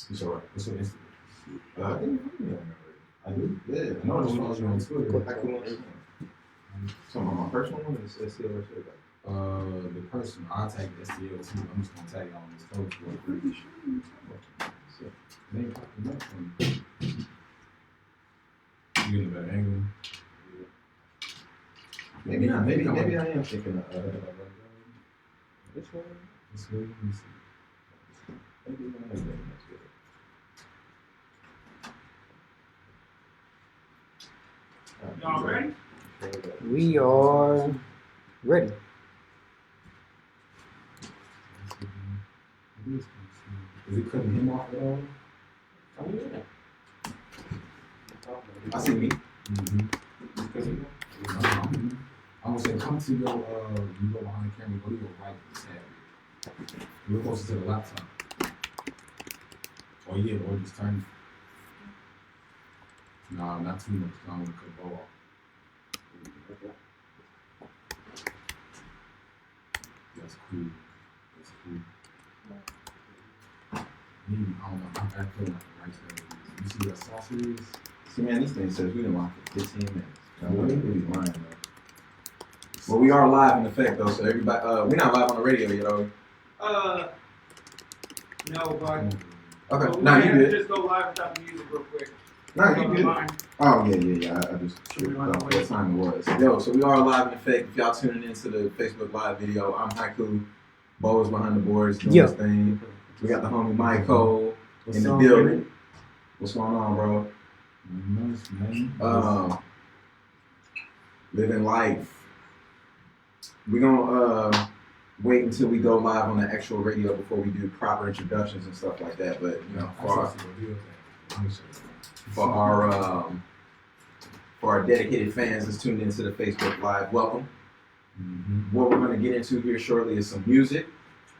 It's alright. What's your Instagram? I think you follow me on there. I do? Yeah. I know I just followed you on Twitter. Some of my personal one is STL or shit. The person, I'll tag the STL too. I'm just gonna tag it on this post. Pretty sure you talking about this. They ain't popping up for me. You getting a better angle? Maybe not. Maybe I am thinking of this one. This way, let me see. Maybe I am thinking that's good. Y'all ready? We are ready. Is it cutting him off at all? Oh yeah. I see me. Mm-hmm. I'm gonna say, come to your, you go behind the camera, go to your right tab. You're closer to the laptop. Or yeah, or just turn. Nah, not too much. I don't want to cut the ball off. That's cool. That's cool. Maybe, I don't know. I feel like the right side. You see that sauce is? See, man, this thing says we done locked for 15 minutes. We're lying, though. Well, we are live in effect, though, so everybody, we're not live on the radio yet, are we? No, but. Okay, So no, you good. Just go live without the music real quick. No, you good. Oh, yeah. I just tripped off what time it was. Yo, so we are live in effect. If y'all tuning into the Facebook Live video, I'm Haiku. Bo is behind the boards doing his thing. We got the homie Mycol in the building. What's going on, bro? Nice, man. Living life. We're gonna wait until we go live on the actual radio before we do proper introductions and stuff like that. But you know, for our dedicated fans that's tuned into the Facebook Live, welcome. Mm-hmm. What we're gonna get into here shortly is some music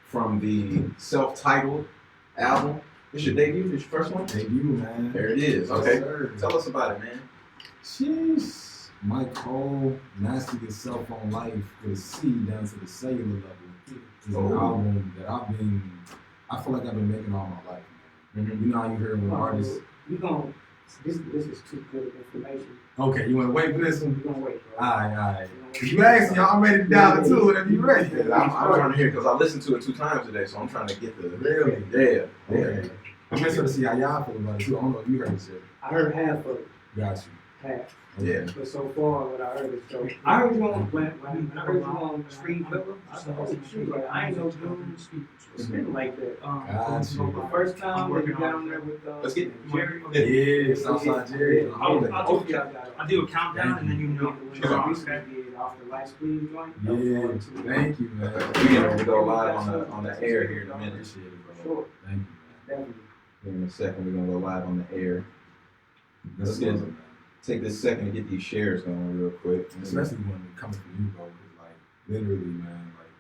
from the self-titled album. It's your debut? It's your first one? Debut, man. There it is. Okay. Yes, tell us about it, man. Jeez. Mycol Mastered Yourself on Life with a C down to the cellular level is an album that I feel like I've been making all my life, man. Mm-hmm. You know how you hear when artists. This is too good of information. Okay, you want to wait for this one? We're going to wait, bro. All right. You asked me, I'm ready to dial it too whenever you ready. I'm trying to hear because I listened to it 2 times today, so I'm trying to get the. Really? Yeah. Okay. I'm interested to see how y'all feel about it too. I don't know if you heard this yet. I heard half of it. Got you. Half. Yeah. But so far, what I heard is dope. I heard you on when I heard you on Street Flipper. I said, oh shoot, like, I ain't no dude spitting like that. Got you. The first time that you got on there with Let's get Jerry. Yeah, Southside Jerry. I'll do a countdown and then you know. Off the light screen joint. Yeah, thank you, man. We're gonna go live on the air here in a minute. Sure. Thank you, Definitely. In a second, we're gonna go live on the air. Let's take this second to get these shares going real quick. Especially when it comes from you, bro. Because like literally, man, like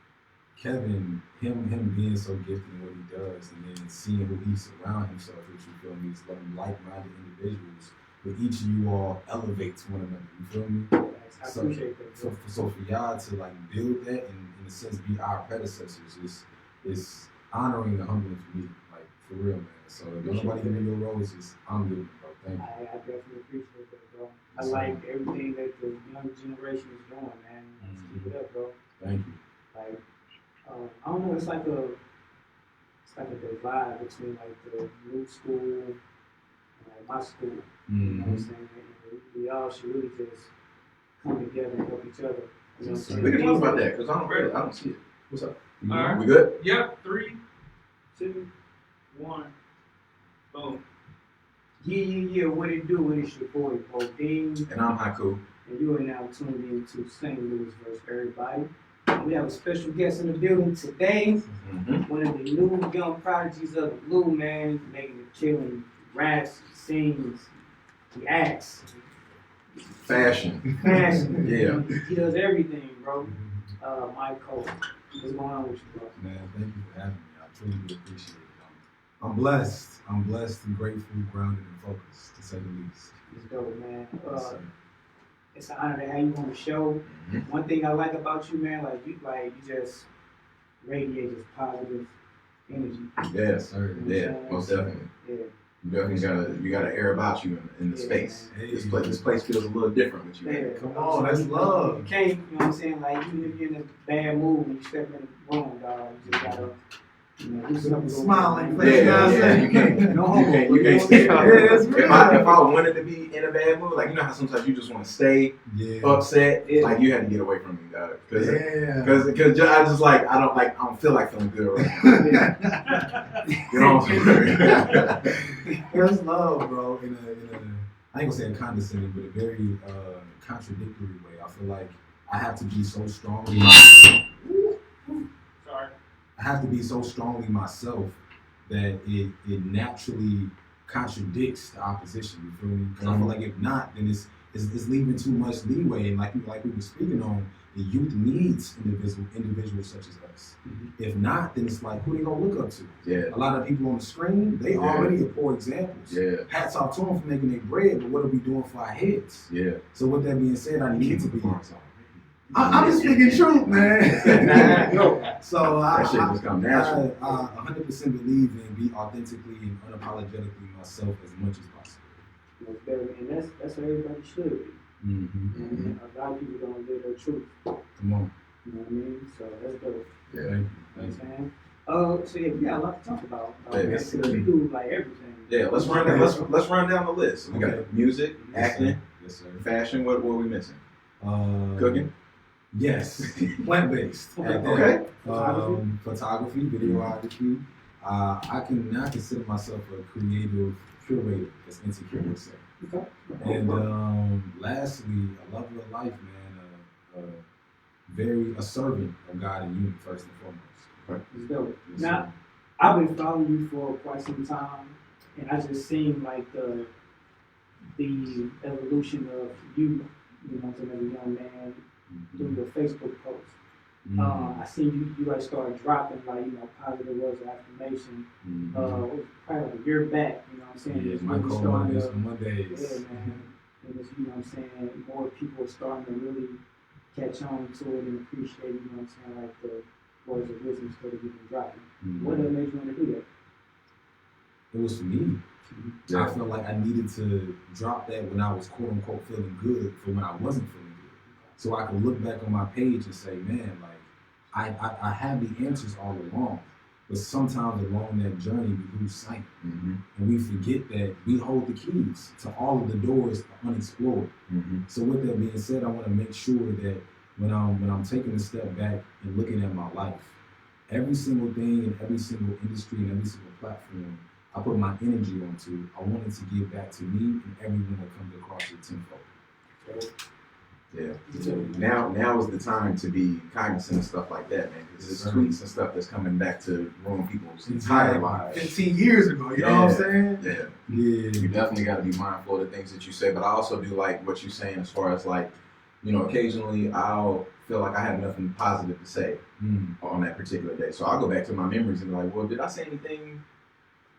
Kevin, him being so gifted in what he does, and then seeing who he surrounds himself with, you feel me? He's like-minded individuals. But each of you all elevates one another. You feel me? I appreciate that. So for y'all to like build that and in a sense be our predecessors is honoring and humbling for me, like for real, man. So if nobody give me your role, it's just I'm doing it, bro. Thank you. I definitely appreciate that, bro. I like everything that the young generation is doing, man. Keep it up, bro. Thank you. Like, I don't know. It's like a divide between like the new school and like my school. You know what I'm saying? We all should really just come together and help each other. You know what I'm saying? We can talk about that because I don't see it. What's up? All right. We good? Yep. 3, 2, 1. Boom. Yeah. What it do? It's your boy Bodine. And I'm Haiku. And you are now tuned in to St. Louis vs. Everybody. We have a special guest in the building today. Mm-hmm. One of the new young prodigies of the blue, man, making it killing, raps, sings, he acts. Fashion. Yeah. He does everything, bro. Mycol, what's going on with you, bro? Man, thank you for having me. I truly do appreciate it. I'm blessed and grateful, grounded and focused, to say the least. It's dope, man. It's an honor to have you on the show. Mm-hmm. One thing I like about you, man, you just radiate this positive energy. Yes, sir. Yeah, most definitely. Yeah, You definitely gotta air about you in the space. Hey. This place feels a little different with you. Yeah. Come on, that's love. You can't, you know what I'm saying? Like, even if you're in a bad mood when you step in the room, dog, you just gotta, you know, do something. Smiling. Yeah, you can't. No homo. You can't stay. Yeah, it's real. If I wanted to be in a bad mood, like you know how sometimes you just want to stay upset, Yeah. like you had to get away from me, dog. Because Yeah. I just like I don't feel like feeling good right now. You know what I'm saying? There's love, bro. In a I ain't gonna say a condescending, but a very contradictory way. I feel like I have to be so strongly myself. Sorry. I have to be so strongly myself that it naturally contradicts the opposition. You feel me? Because I feel like if not, then it's leaving too much leeway. And like we were speaking on, the youth needs individuals such as us. Mm-hmm. If not, then it's like who they gonna look up to? Yeah. A lot of people on the screen, they already are poor examples. Yeah. Hats off to them for making their bread, but what are we doing for our heads? Yeah. So with that being said, I need to be. I'm just speaking truth, man. So That shit just come natural. I 100% believe in be authentically and unapologetically myself as much as possible. Most definitely. And that's how everybody should be. Mm-hmm. And a lot of people don't live their truth. Come on. You know what I mean? So that's dope. Yeah. Thank you. You know what I'm saying? So yeah, we got a lot to talk about. Yeah, Man, that's because we do like everything. Yeah, let's run down the list. We got music, acting, Yes, sir. fashion. What are we missing? Cooking. Yes, plant-based. Okay. Photography, videography. I can now consider myself a creative curator, as Insecure would say. Okay. And lastly, a lover of life, man. A servant of God and you, first and foremost. It's dope. Yes, Now, sir. I've been following you for quite some time, and I just seen like the evolution of you, you know, as a young man through your Facebook posts. I seen you like started dropping like, you know, positive words of affirmation. Probably like a year back, you know what I'm saying? Yeah, It's Mycol really starting Vynn to- on Mondays. Yeah, man. And it's, you know what I'm saying, more people are starting to really catch on to it and appreciate, you know what I'm saying, like the words of wisdom that you've been dropping. What made you want to do that? It was for me. Yeah. I felt like I needed to drop that when I was quote unquote feeling good for when I wasn't feeling good. So I could look back on my page and say, man, like I have the answers all along. But sometimes along that journey we lose sight. And we forget that we hold the keys to all of the doors unexplored. So with that being said, I want to make sure that when I'm taking a step back and looking at my life, every single thing in every single industry and every single platform I put my energy onto, I wanted to give back to me and everyone that comes across it tenfold. Yeah. Now is the time to be cognizant of stuff like that, man. Because there's tweets and stuff that's coming back to ruin people's entire lives. 15 years ago, you know what I'm saying? Yeah. Yeah. You definitely got to be mindful of the things that you say. But I also do like what you're saying as far as like, you know, occasionally I'll feel like I have nothing positive to say on that particular day. So I'll go back to my memories and be like, well, did I say anything,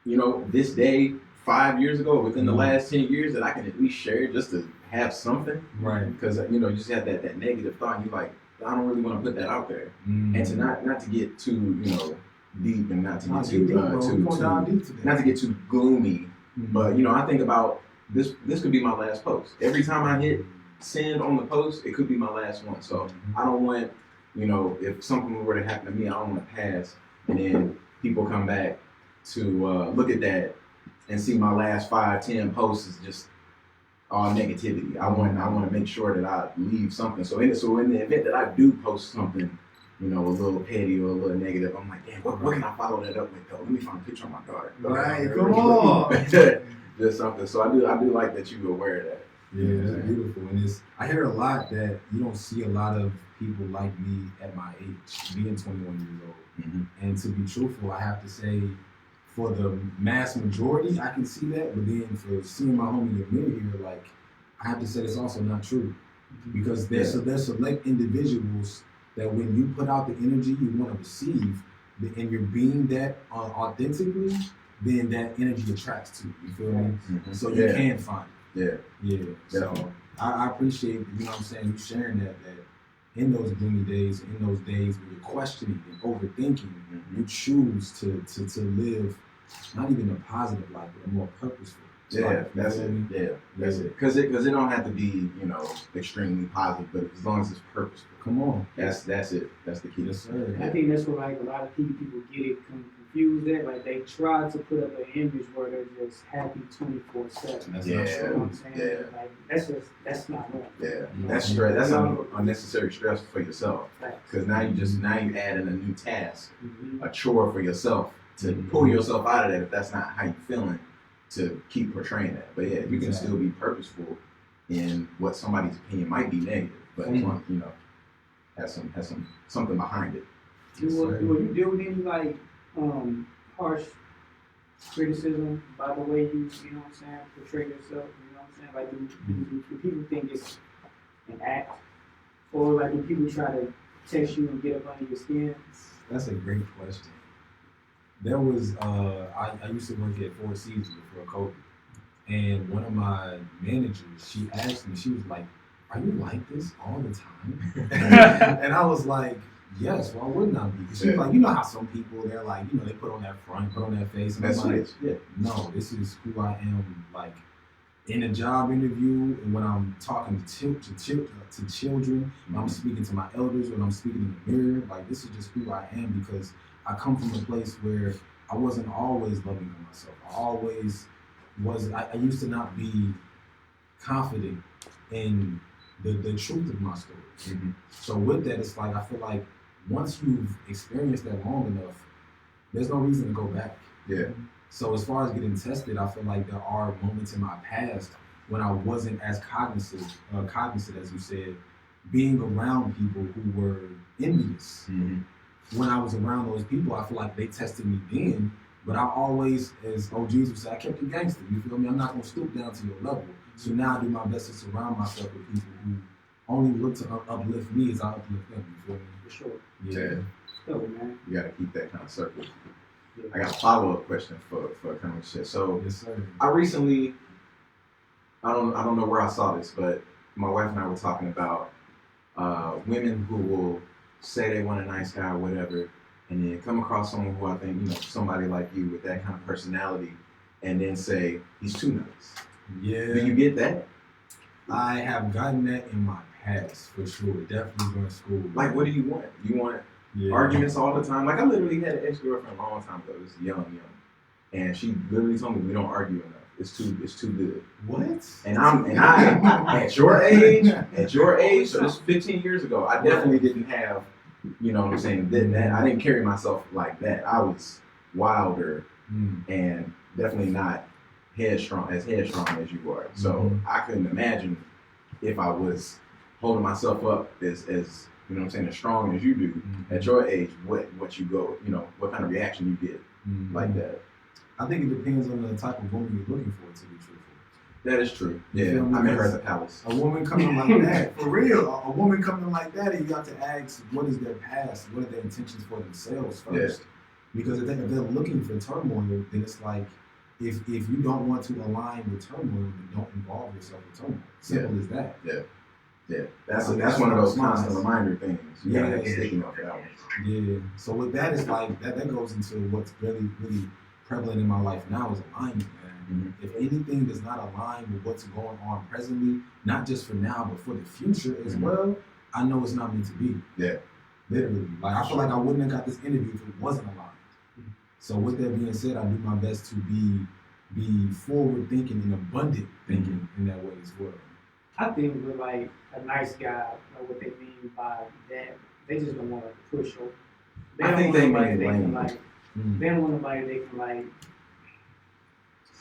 you know, this day 5 years ago, within the last 10 years that I can at least share just to have something? Right. Because, you know, you just have that negative thought. And you're like, I don't really want to put that out there. And to not to get too, you know, deep and not to get not to get too gloomy. But, you know, I think about this could be my last post. Every time I hit send on the post, it could be my last one. So I don't want, you know, if something were to happen to me, I don't want to pass and then people come back to look at that and see my last 5-10 posts is just all negativity. I want to make sure that I leave something. So in the event that I do post something, you know, a little petty or a little negative, I'm like, damn, what can I follow that up with though? Let me find a picture of my daughter. Right, come on. Just something. So I do like that you were aware of that. Yeah, that's beautiful. And I hear a lot that you don't see a lot of people like me at my age, being 21 years old. And to be truthful, I have to say, for the mass majority, I can see that. But then for seeing my homie Amir here, like, I have to say it's also not true. Because there's select individuals that when you put out the energy you want to receive, and you're being that authentically, then that energy attracts to you. You feel me? So you can find it. Yeah. So I appreciate, you know what I'm saying, you sharing that in those gloomy days, in those days when you're questioning and overthinking, you choose to live not even a positive life, but a more purposeful. Yeah, life, that's you it. feel me? Yeah, that's it. Because it don't have to be, you know, extremely positive, but as long as it's purposeful. Come on. That's it. That's the key. Yes, sir. I think that's what like a lot of people get it confused at. Like they try to put up an image where they're just happy 24/7. That's Yeah. not You know true. what I'm saying? Yeah. Like that's not normal. Yeah, Mhm. that's stress. That's Yeah. unnecessary stress for yourself. Facts. Because now you add in a new task, Mhm. a chore for yourself to pull yourself out of that. If that's not how you're feeling, to keep portraying that. But yeah, you can still be purposeful in what somebody's opinion might be negative, but as long as, you know, has something behind it. Do you deal with any like harsh criticism by the way you know what I'm saying, portray yourself? You know what I'm saying? Like do people think it's an act, or like do people try to test you and get up under your skin? That's a great question. There was I used to work at Four Seasons before COVID, and one of my managers, she asked me, she was like, "Are you like this all the time?" And I was like, "Yes, why wouldn't I be?" 'Cause she was like, "You know how some people, they're like, you know, they put on that front, put on that face." And That's I'm like, it. Yeah. no, this is who I am, like in a job interview, and when I'm talking to children, when I'm speaking to my elders, when I'm speaking in the mirror, like this is just who I am, because I come from a place where I wasn't always loving of myself. I used to not be confident in the truth of my story. Mm-hmm. So with that, it's like, I feel like once you've experienced that long enough, there's no reason to go back. Yeah. So as far as getting tested, I feel like there are moments in my past when I wasn't as cognizant, as you said, being around people who were envious. Mm-hmm. When I was around those people, I feel like they tested me then, but I always, as OGs would say, I kept it gangster. You feel me? I'm not gonna stoop down to your level. So now I do my best to surround myself with people who only look to uplift me as I uplift them. You feel me? For sure. Yeah. So man. You got to keep that kind of circle. Yeah. I got a follow-up question for kind of shit. So Yes, sir. I recently, I don't know where I saw this, but my wife and I were talking about women who will say they want a nice guy or whatever, and then come across someone who I think, you know, somebody like you with that kind of personality, and then say he's too nice. Yeah. Do you get that? I have gotten that in my past, for sure. Definitely during school. Like, what do you want? You want arguments all the time? Like, I literally had an ex-girlfriend a long time ago. It was young, and she literally told me we don't argue enough. It's too good. What? And I at your age, so this is 15 years ago, I definitely didn't have, you know what I'm saying, that I didn't carry myself like that. I was wilder and definitely not headstrong as you were. So I couldn't imagine if I was holding myself up as you know what I'm saying, as strong as you do at your age, what you go, you know, what kind of reaction you get like that. I think it depends on the type of woman you're looking for, to be truthful. That is true. You Yeah, feel me? I met her at the palace. A woman coming like that, for real, a woman coming like that, and you have to ask, what is their past? What are their intentions for themselves first? Yeah. Because if they're looking for turmoil, then it's like, if you don't want to align with turmoil, then don't involve yourself with turmoil. Simple as that. Yeah, that's one of those constant reminder things. You gotta have a sticky note for that one. Yeah. So with that, it's like that goes into what's really, really prevalent in my life now is alignment, man. If anything does not align with what's going on presently, not just for now, but for the future as well, I know it's not meant to be. Yeah. Literally. Like, I feel like I wouldn't have got this interview if it wasn't aligned. So with that being said, I do my best to be forward thinking and abundant thinking in that way as well. I think with like a nice guy, like what they mean by that, they just don't want to push over. I think they mean lame. They don't want nobody they can like.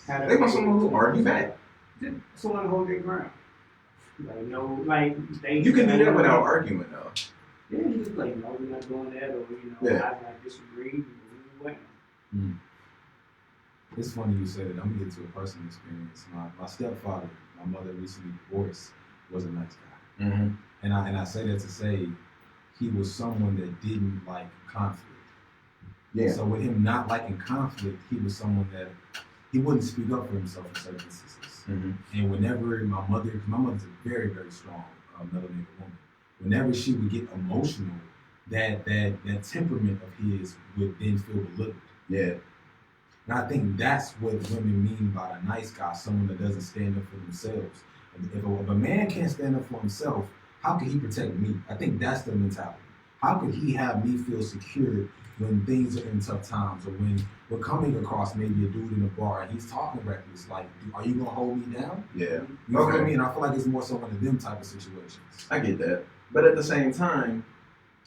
They want someone who argue back. Just someone to hold their ground. Like no, like they. You can do that without arguing though. Yeah, you just like no, we're not doing that, or I disagree. It's funny you said it. I'm gonna get to a personal experience. My stepfather, my mother recently divorced, was a nice guy, and I say that to say he was someone that didn't like conflict. Yeah. So with him not liking conflict, he was someone that he wouldn't speak up for himself in certain instances. And whenever my mother's a very, very strong melanated woman. Whenever she would get emotional, that temperament of his would then feel belittled. Yeah. And I think that's what women mean by a nice guy, someone that doesn't stand up for themselves. If a man can't stand up for himself, how can he protect me? I think that's the mentality. How could he have me feel secure when things are in tough times, or when we're coming across maybe a dude in a bar and he's talking reckless? Like, are you gonna hold me down? Yeah. You feel me? And I feel like it's more so one of them type of situations. I get that, but at the same time,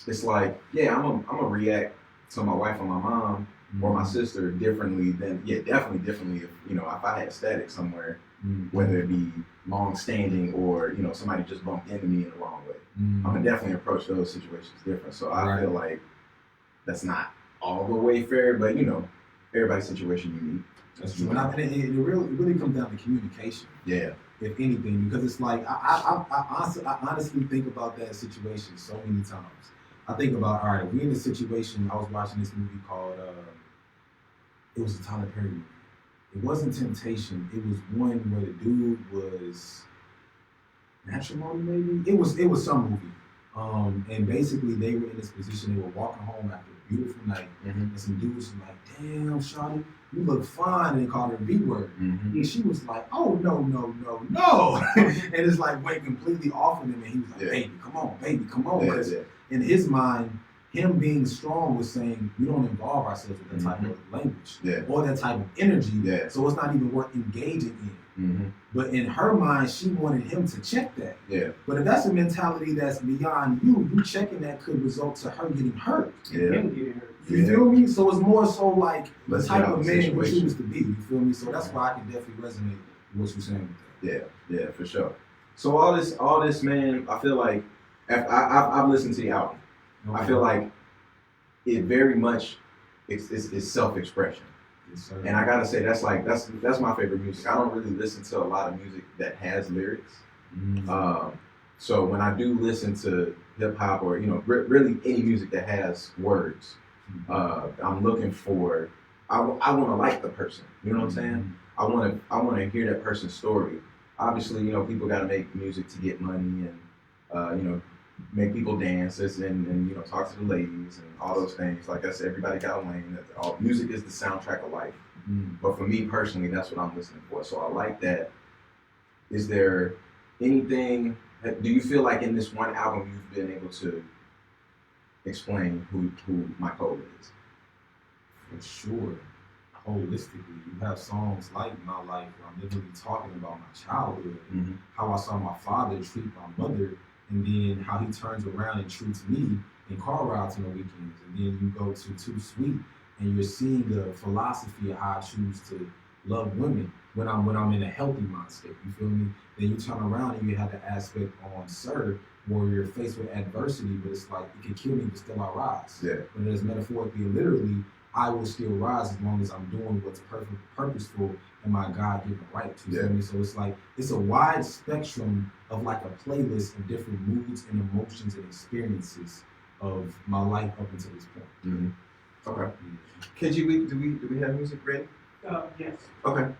it's like, yeah, I'm gonna react to my wife or my mom or my sister differently than, definitely differently if, if I had static somewhere, whether it be long standing or, somebody just bumped into me in the wrong way. I'm gonna definitely approach those situations different. So I feel like that's not all the way fair, but everybody's situation unique. That's true. And it really comes down to communication. Yeah. If anything, because it's like, I honestly think about that situation so many times. I think about, all right, if we in a situation, I was watching this movie called, it was a Tyler Perry movie. It wasn't Temptation. It was one where the dude was Matrimony, maybe? It was some movie. And basically they were in this position, they were walking home after a beautiful night, and some dudes were like, damn, shawty, you look fine, and they called her a B-word. And she was like, oh, no. And it's like went completely off of him, and he was like, baby, come on. Because in his mind, him being strong was saying, we don't involve ourselves with that type of language or that type of energy, so it's not even worth engaging in. But in her mind, she wanted him to check that. But if that's a mentality that's beyond you checking that could result to her getting hurt. Him getting hurt. You feel me? So it's more so like the type of man you choose to be. You feel me? So that's why I can definitely resonate with what you're saying with that. Yeah, for sure. So all this, man, I feel like I've listened to the album. Okay. I feel like it very much is self-expression. Yes, and I gotta say that's my favorite music. I don't really listen to a lot of music that has lyrics. So when I do listen to hip hop or really any music that has words, I'm looking for. I want to like the person. You know what I'm saying? I want to hear that person's story. Obviously, people got to make music to get money and make people dance and talk to the ladies and all those things. Like I said, everybody got a lane. Music is the soundtrack of life. But for me personally, that's what I'm listening for. So I like that. Is there anything? Do you feel like in this one album you've been able to explain who Mycol is? For sure. Holistically, you have songs like My Life where I'm literally talking about my childhood and how I saw my father treat my mother, and then how he turns around and treats me in car rides on the weekends. And then you go to Too Sweet and you're seeing the philosophy of how I choose to love women when I'm in a healthy mind state. You feel me? Then you turn around and you have the aspect on Sir where you're faced with adversity, but it's like it can kill me, but still I rise. But it is metaphorically and literally, I will still rise as long as I'm doing what's purposeful and my God-given right. You feel me? So it's like it's a wide spectrum of like a playlist of different moods and emotions and experiences of my life up until this point. Okay. KG, do we have music ready? Yes. Okay.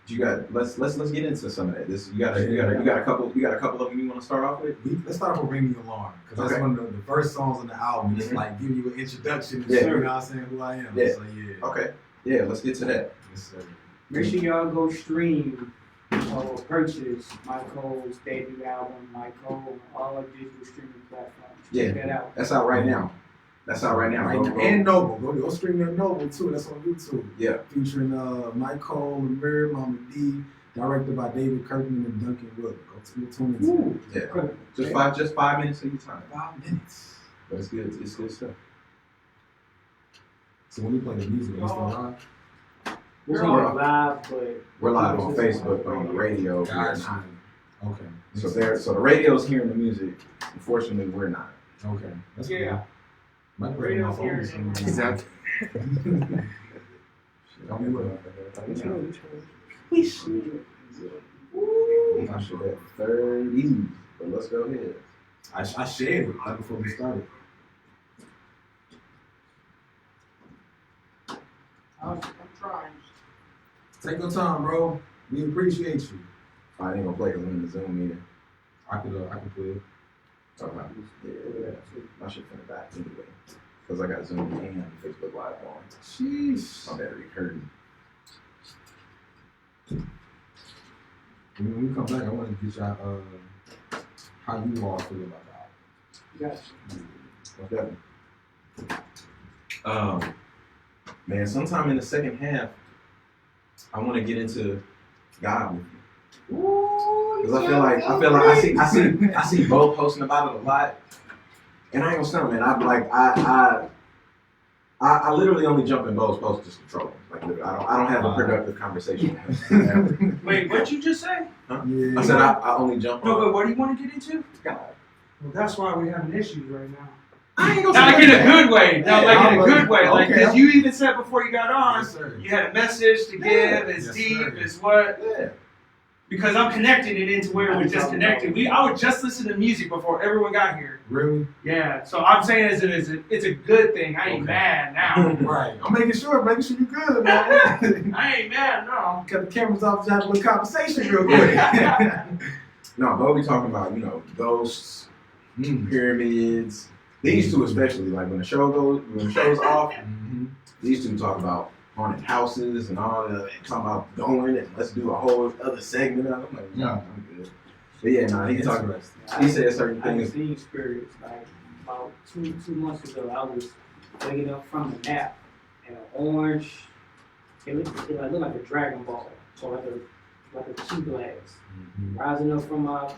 You got let's get into some of that. You got a couple of them you want to start off with? Let's start off with Ring the Alarm, because that's one of the first songs on the album. It's like give you an introduction and you know what I'm saying, who I am. So Okay. Yeah, let's get to that. Yes, sir. Make sure y'all go stream or purchase Mycol's debut album, Mycol, on all digital streaming platforms. Check that out. That's out right now. And Noble. Go stream that Noble too. That's on YouTube. Yeah. Featuring Mycol, Amir, Mama D, directed by David Kirkman and Duncan Wood. Go tune into it. Yeah. Just 5 minutes of your time. 5 minutes. But it's good. It's good stuff. So when you play the music, are you still live? We're on live, but we're live on Facebook, on the radio. Gotcha. Okay. So the radio's hearing the music. Unfortunately, we're not. Okay. That's yeah. Cool. My radio's hearing Exactly. We should. I should have 30, but let's go ahead. I shared it right before we started. I'm trying. Take your time, bro. We appreciate you. I ain't gonna play because I'm in the Zoom meeting. I can play it. Okay. Yeah. I should finna die anyway. because I got Zoom and Facebook Live on. Sheesh. My battery hurting. When we come back, I want to get y'all how you all feel about the album. Gotcha. Definitely. Man, sometime in the second half, I want to get into God with you. Because I see Bo posting about it a lot, and I ain't gonna stop, man. I literally only jump in Bo's posts just to troll him. Like literally, I don't have a productive conversation with him. Wait, what'd you just say? Huh? Yeah. I said I only jump No, on but what do you want to get into? God. Well, that's why we're having issues right now. I ain't gonna Not say in a that. good way. No, Yeah, like in a I'm good way. Like, okay. because you even said before you got on, Yes, sir. you had a message to give. It's Yes, deep. sir. It's what? Yeah. Because I'm connecting it into where it was disconnected. I would just listen to music before everyone got here. Really? Yeah. So I'm saying it's a good thing. I ain't Okay. mad now. Right. I'm making sure you good, man. I ain't mad, no. Cut the cameras off, just have a little conversation real quick. No, but we talking about, ghosts, pyramids. These two especially, like when the show's off, these two talk about haunted houses and all that, talking about going and let's do a whole other segment of it. I'm like, no, I'm good. But yeah, nah, he talking about, he said certain I things. seen spirits like about two months ago. I was waking up from a nap and an orange. It looked like a Dragon Ball, or like a key glass, rising up from my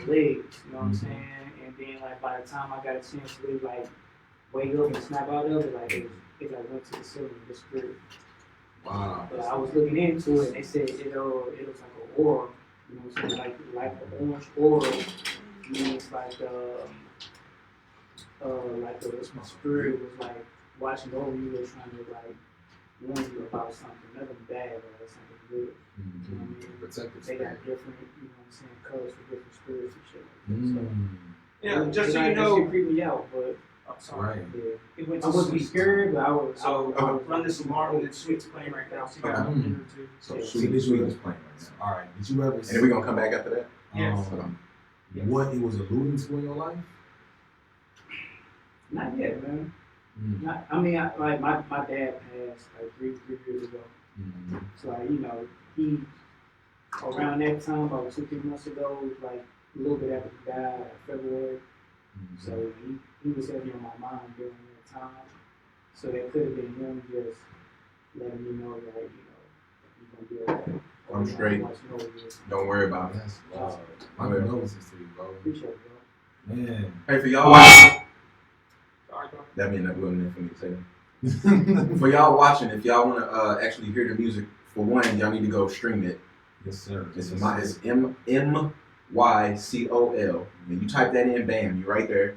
legs. You know what I'm saying? And then like by the time I got a chance to really like wake up and snap out of it, like it like went to the ceiling of the spirit. Wow. But I was looking into it, and they said it was like an aura. You know what I'm saying? Like the orange aura means like a spirit was like watching over you or trying to like warn you about something, nothing bad or something good. You know what I mean? Protective They spirit. got different, you know what I'm saying, colors for different spirits and shit like that. Yeah, just so That you shit know. creeped me out, but I'm sorry. Right. yeah. It went I to wasn't sweet. scared, but I was. So I was run this alarm and Sweet's playing right now. So you got a Okay. minute or two. So Yeah. Sweet is playing right now. All right. Did you ever And then we gonna come back after that? Yes. What it was alluding to in your life? Not yet, man. I mean, like my dad passed like three years ago. So like, he around that time, about 2-3 months ago, like a little bit after he died, like February. So he was heavy on my mind during that time. So that could have been him just letting me know that you're gonna be okay. I'm straight. Don't worry about it. That's wild. My condolences to you, bro. Appreciate it, bro. Man. Hey, for y'all, Sorry, bro. that mean that wasn't meant for me to say. For y'all watching, if y'all want to actually hear the music, for one, y'all need to go stream it. Yes, sir. It's Yes, sir. Mycol. And you type that in, bam, you're right there.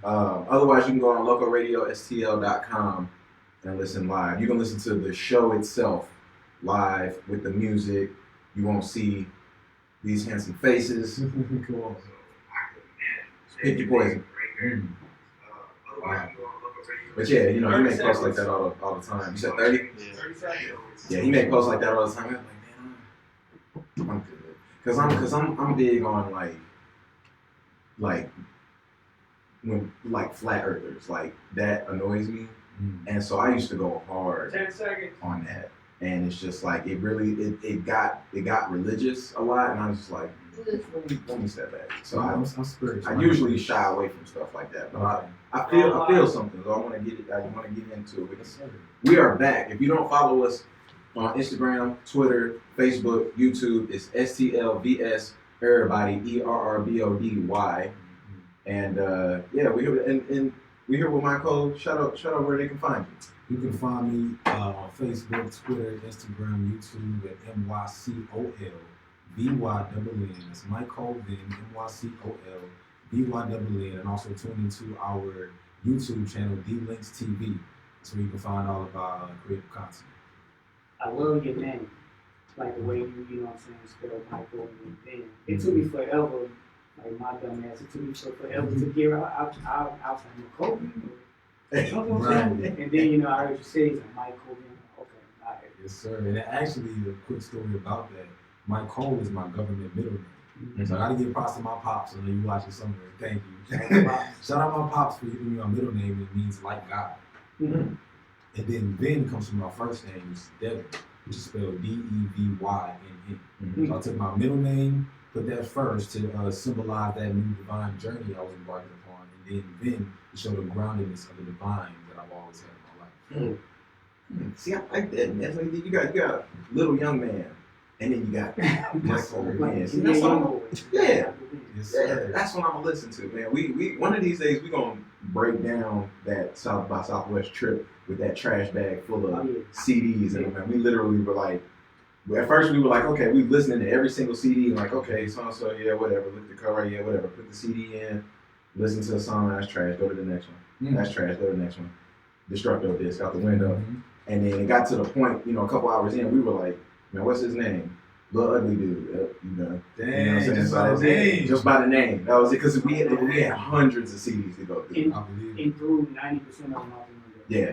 Otherwise, you can go on localradiostl.com and listen live. You can listen to the show itself live with the music. You won't see these handsome faces. Cool. Pick your poison. Wow. But yeah, he make posts like that all the time. You said 30? 30 seconds. Yeah, he make posts like that all the time. I'm like, man, I'm good. Cause I'm big on like when flat earthers, like that annoys me. And so I used to go hard 10 seconds. on that. And it's just like it got religious a lot, and I was just like, let me step back. So I'm spiritual. I usually shy away from stuff like that, but I feel something, so I want to get into it. Yes, sir. We are back. If you don't follow us on Instagram, Twitter, Facebook, YouTube, it's STLVS Everybody, ERRBODY. And yeah, we here and we here with Mycol. Shout out where they can find you. You can find me on Facebook, Twitter, Instagram, YouTube at MYCOLVYNN. That's Mycol Vynn, MYCOLVYNN, and also tune into our YouTube channel, D-Links TV. That's where you can find all of our creative content. I love your name. Like the way you know what I'm saying, spell Mycol Vynn. It took me forever, like my dumb ass, it took me forever to get out from Mycol Vynn. You know what I'm saying? And then, I heard you say it's a Mycol Vynn. Okay, all right. Yes, sir. And actually, a quick story about that. Mycol is my government middle name. So I gotta give props to my pops. So you watching somewhere. Thank you. Shout out my pops for giving me my middle name. It means like God. Mm-hmm. And then Vynn comes from my first name, which is Devin, which is spelled Devyn. Mm-hmm. So I took my middle name, put that first to symbolize that new divine journey I was embarking upon, and then Vynn to show the groundedness of the divine that I've always had in my life. See, I like that, man. So you got little young man, and then you got Mycol Vynn. See, that's all. Yeah. Yes, Yeah, sir. that's what I'm gonna listen to, man. We one of these days we gonna break down that South by Southwest trip with that trash bag full of CDs, and man, we literally were like, at first we were like, okay, we listening to every single CD, and like, okay, so yeah, whatever. Look at the cover, yeah, whatever. Put the CD in, listen to a song, that's trash. Go to the next one. That's trash. Go to the next one. Destructo disc out the window, and then it got to the point, a couple hours in, we were like, man, what's his name? Little ugly dude, Dang, you know what I'm saying? just So by that the was name. it. Just by the name. That was it, because we had hundreds of CDs to go through. I believe it. And through 90% of them out the window. Yeah.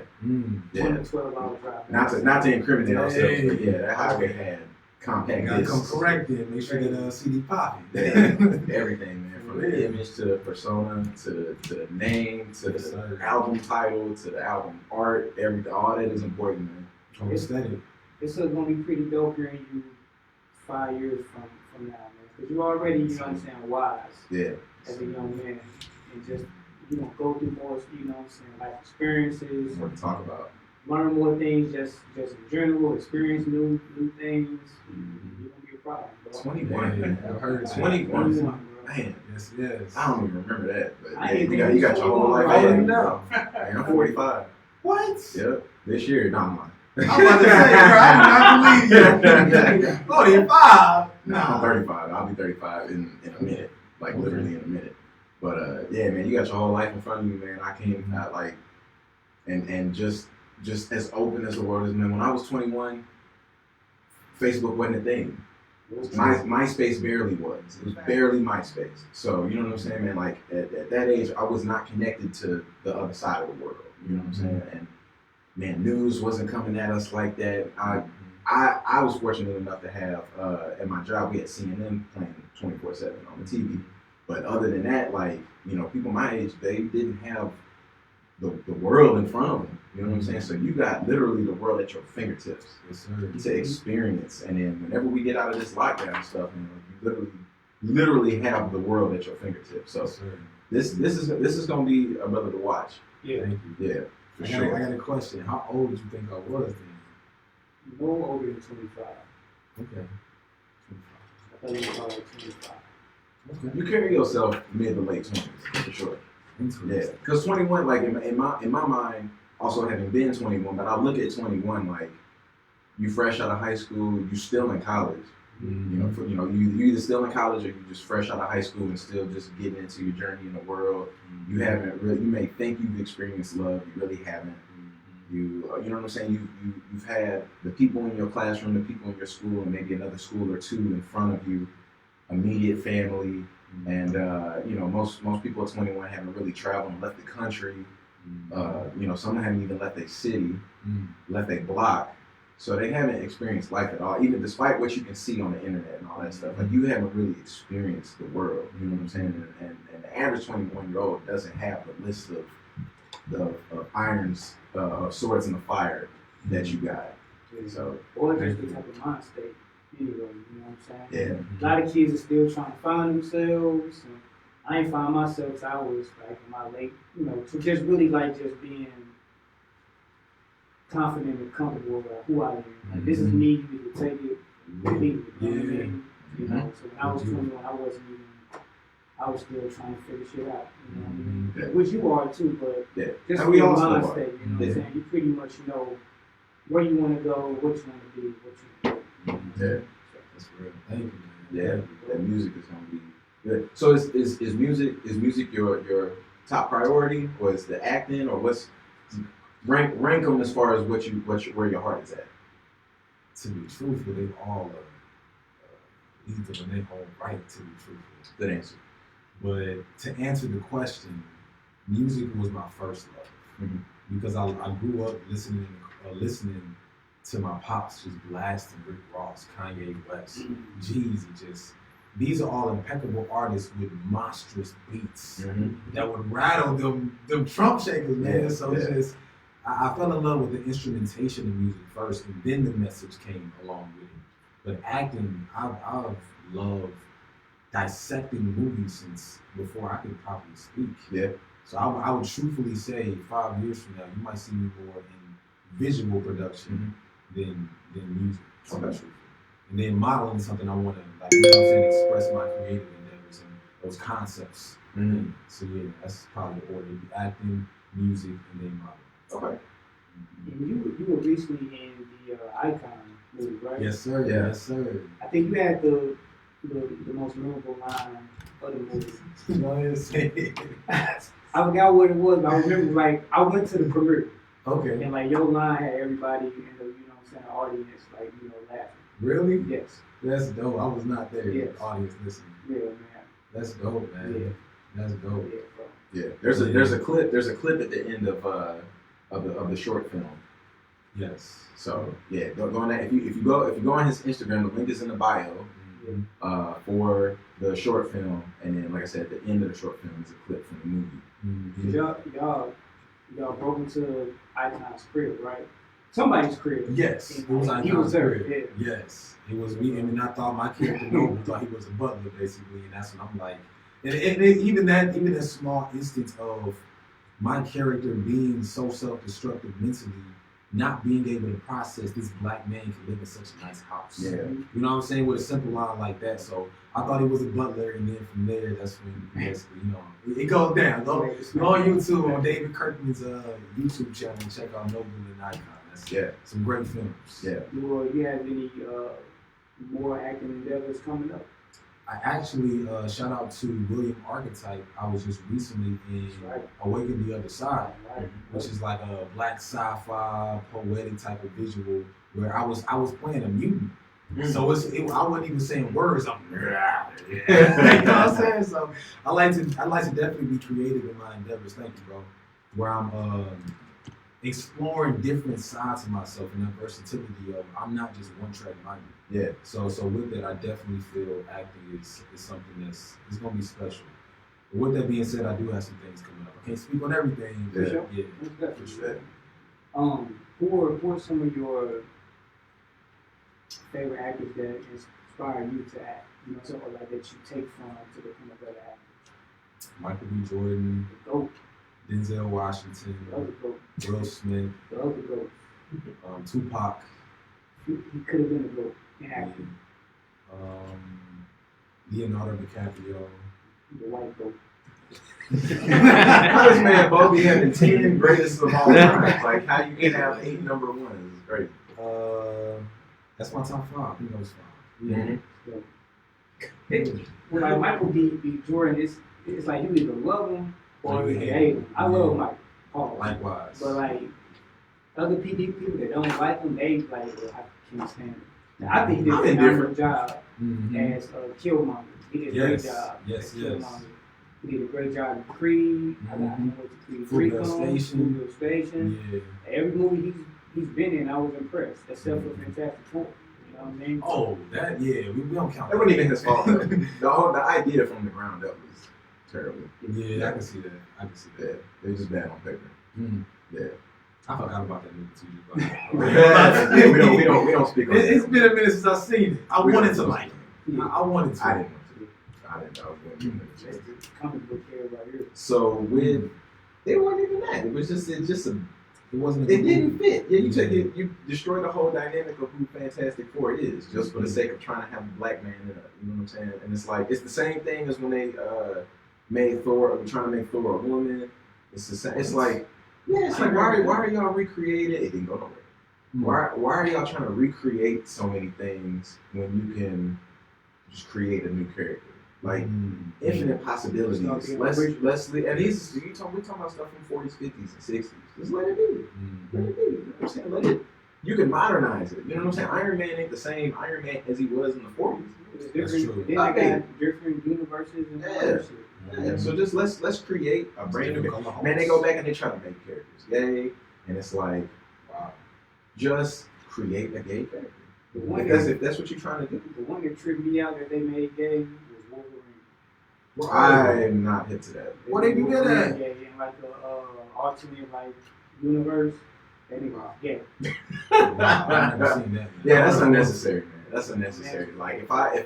10 to 12 hour drive. Not to incriminate ourselves, but yeah, that highway had compact Gotta discs. come correct then. Make sure that CD popping. Yeah, everything, man, from the image to the persona to the name to the album title to the album art, everything. All that is important, man. I'm aesthetic. It's gonna be pretty dope hearing you 5 years from now, man. Because you already, you know what I'm saying, wise Yeah. as a young man. And just, go through more, you know what I'm saying, life experiences, More to talk about. learn more things, just in general, experience new things. You're gonna be a problem, bro. 21, man. I've heard 21. 21, bro. Man, Yes. I don't even remember that, but I yeah, didn't you got your whole life I ahead of didn't you, know. bro. Man, I'm 45. What? Yep, this year. No, I'm lying. I'm about to say, bro, I do not believe you. 45. No, I'm 35. I'll be 35 in a minute, like literally in a minute. But yeah, man, you got your whole life in front of you, man. I came out like, and just as open as the world is, man. When I was 21, Facebook wasn't a thing. MySpace barely was. It was barely MySpace. So you know what I'm saying, man. Like at that age, I was not connected to the other side of the world. You know what I'm saying? And man, news wasn't coming at us like that. I was fortunate enough to have at my job we had CNN playing 24/7 on the TV. But other than that, like people my age, they didn't have the world in front of them. You know what I'm saying? So you got literally the world at your fingertips to experience. And then whenever we get out of this lockdown stuff, you literally have the world at your fingertips. So this is gonna be a brother to watch. Yeah. Thank you. Yeah, for sure. I got a question. How old do you think I was then? No older than 25. Okay. I thought you were probably 25. Okay. You carry yourself mid to late 20s for sure. Yeah, Interesting. because 21, like in my mind, also having been 21, but I look at 21 like you fresh out of high school, you still in college. Mm-hmm. You either still in college or you just fresh out of high school and still just getting into your journey in the world. You haven't really. You may think you've experienced love, you really haven't. You know what I'm saying? You've had the people in your classroom, the people in your school, and maybe another school or two in front of you, immediate family. And most people at 21 haven't really traveled and left the country. Some haven't even left a city, left a block, so they haven't experienced life at all. Even despite what you can see on the internet and all that stuff, like you haven't really experienced the world. You know what I'm saying? And the average 21-year-old doesn't have the list of irons, of swords in the fire that you got. So Or just the type of mind state. Anyway, you know what I'm saying? yeah. A lot of kids are still trying to find themselves. And I ain't find myself till I was like in my late, to just really like just being confident and comfortable about who I am. Like, this is me, you need to take it, leave it. You know what I mean? So when I was 21, I was still trying to figure shit out. You know what I mean? Yeah. Which you are too, but Yeah. just And we your all still mind are. state, you know what I'm saying? You pretty much know where you want to go, what you want to be, what you do. Yeah. That's real. Thank you, man. Yeah, that music is gonna be good. So is music your top priority, or is the acting, or what's rank them as far as where your heart is at? To be truthful, they all each of them their own right to be truthful. Good answer. But to answer the question, music was my first love because I grew up listening to my pops just blasting Rick Ross, Kanye West, Jeezy. These are all impeccable artists with monstrous beats that would rattle them Trump shakers, man. Yeah, So yeah. it's just I fell in love with the instrumentation of music first, and then the message came along with it. But acting, I've loved dissecting movies since before I could properly speak. Yeah. So I would truthfully say 5 years from now, you might see me more in visual production than music. Okay. And then modeling is something I want to, like, you know what I'm saying, express my creative endeavors and those concepts. Mm-hmm. So yeah, that's probably the order: be acting, music, and then modeling. Okay. And you were recently in the Icon movie, right? Yes, sir. Yeah. Yes, sir. I think you had the most memorable line of the movie. You know what I'm saying? I forgot what it was, but I remember like I went to the premiere Okay. and like your line had everybody in the the audience like laughing. Really? Yes. That's dope. I was not there. Yes. The audience listening. Yeah, man. That's dope, man. Yeah. That's dope. Yeah, bro. Yeah. There's a clip at the end of the short film. Yes. So yeah, go on that. If you go on his Instagram, the link is in the bio for the short film, and then like I said, at the end of the short film is a clip from the movie. Mm-hmm. Y'all broke into Icon's crib, right? Somebody's crib. Yes. And, It was he Icon's was there. crib. Yeah. Yes. It was me, and I thought my character Noble thought he was a butler basically, and that's when I'm like, and even that small instance of my character being so self-destructive mentally, not being able to process this black man can live in such a nice house. Yeah. You know what I'm saying? With a simple line like that. So I thought he was a butler, and then from there, that's when basically, it goes down. Go on YouTube, on David Kirkman's YouTube channel, and check out Noble and Icon. That's some great films. Yeah. You have any more acting endeavors coming up? I actually shout out to William Archetype. I was just recently in Awaken the Other Side, which is like a black sci-fi poetic type of visual where I was playing a mutant. So I wasn't even saying words. I'm you know what I'm saying? So I like to definitely be creative in my endeavors. Thank you, bro. Where I'm exploring different sides of myself and that versatility of I'm not just one track minded. Yeah. So with that, I definitely feel acting is something it's gonna be special. But with that being said, I do have some things coming up. I can't speak on everything. Yeah. But yeah. For sure. Who are some of your favorite actors that inspire you to act? Something like that you take from to become a better actor. Michael B. Jordan, The GOAT. Denzel Washington, The other GOAT. Will Smith, The other GOAT. Tupac. He could have been a GOAT in acting. Leonardo DiCaprio. The white GOAT. How does man Bobby have the 10 greatest of all time? Like how you can have 8 number ones is great. That's my top 5. He knows 5. Mm-hmm. Like Michael B. Jordan, it's like you either love him or you hate him. I love Mike. Likewise. But like other people that don't like him, they like, I can't stand him. Now, I think he did a phenomenal job as Killmonger. He did a great job. Yes. He did a great job in Creed. I got Creed. Fruitvale Station. Yeah. Every movie he's been in, I was impressed, except for Fantastic Four. You know what I mean? Oh, that we don't count. That wasn't even his fault. The idea from the ground up was terrible. Yeah, I can see that. Yeah, they were just bad on paper. Yeah. I forgot about that movie too. We don't speak on It's been a minute since I've seen it. I wanted to like it. Yeah. I wanted to. I didn't want to. I didn't know I was going to give it a chance. It's comic book here right here. So with it wasn't even that. It was just It wasn't. it didn't fit. Yeah, you destroyed the whole dynamic of who Fantastic Four is just for the sake of trying to have a black man in it. You know what I'm saying? And it's like it's the same thing as when they made Thor, trying to make Thor a woman. It's the same. It's like it's like why are y'all recreating? It didn't go nowhere. Why are y'all trying to recreate so many things when you can just create a new character? Like infinite possibilities. Let's and we talking about stuff from 40s, 50s, and 60s. Just let it be. Let it be. You know what I'm saying? Let it. You can modernize it. You know what I'm saying? Iron Man ain't the same Iron Man as he was in the 40s. That's true. They got different universes and shit. Yeah. So just let's create a brand new. Man, they go back and they try to make characters gay, and it's like, wow, just create a gay character. If that's what you're trying to do. The one that tripped me out that they made gay was Wolverine. I'm not hit to that. What they do that at? Gay in like a alternate like universe. That nigga off gay. Wow, I've never seen that. Yeah, that's unnecessary, man. That's unnecessary. Like if I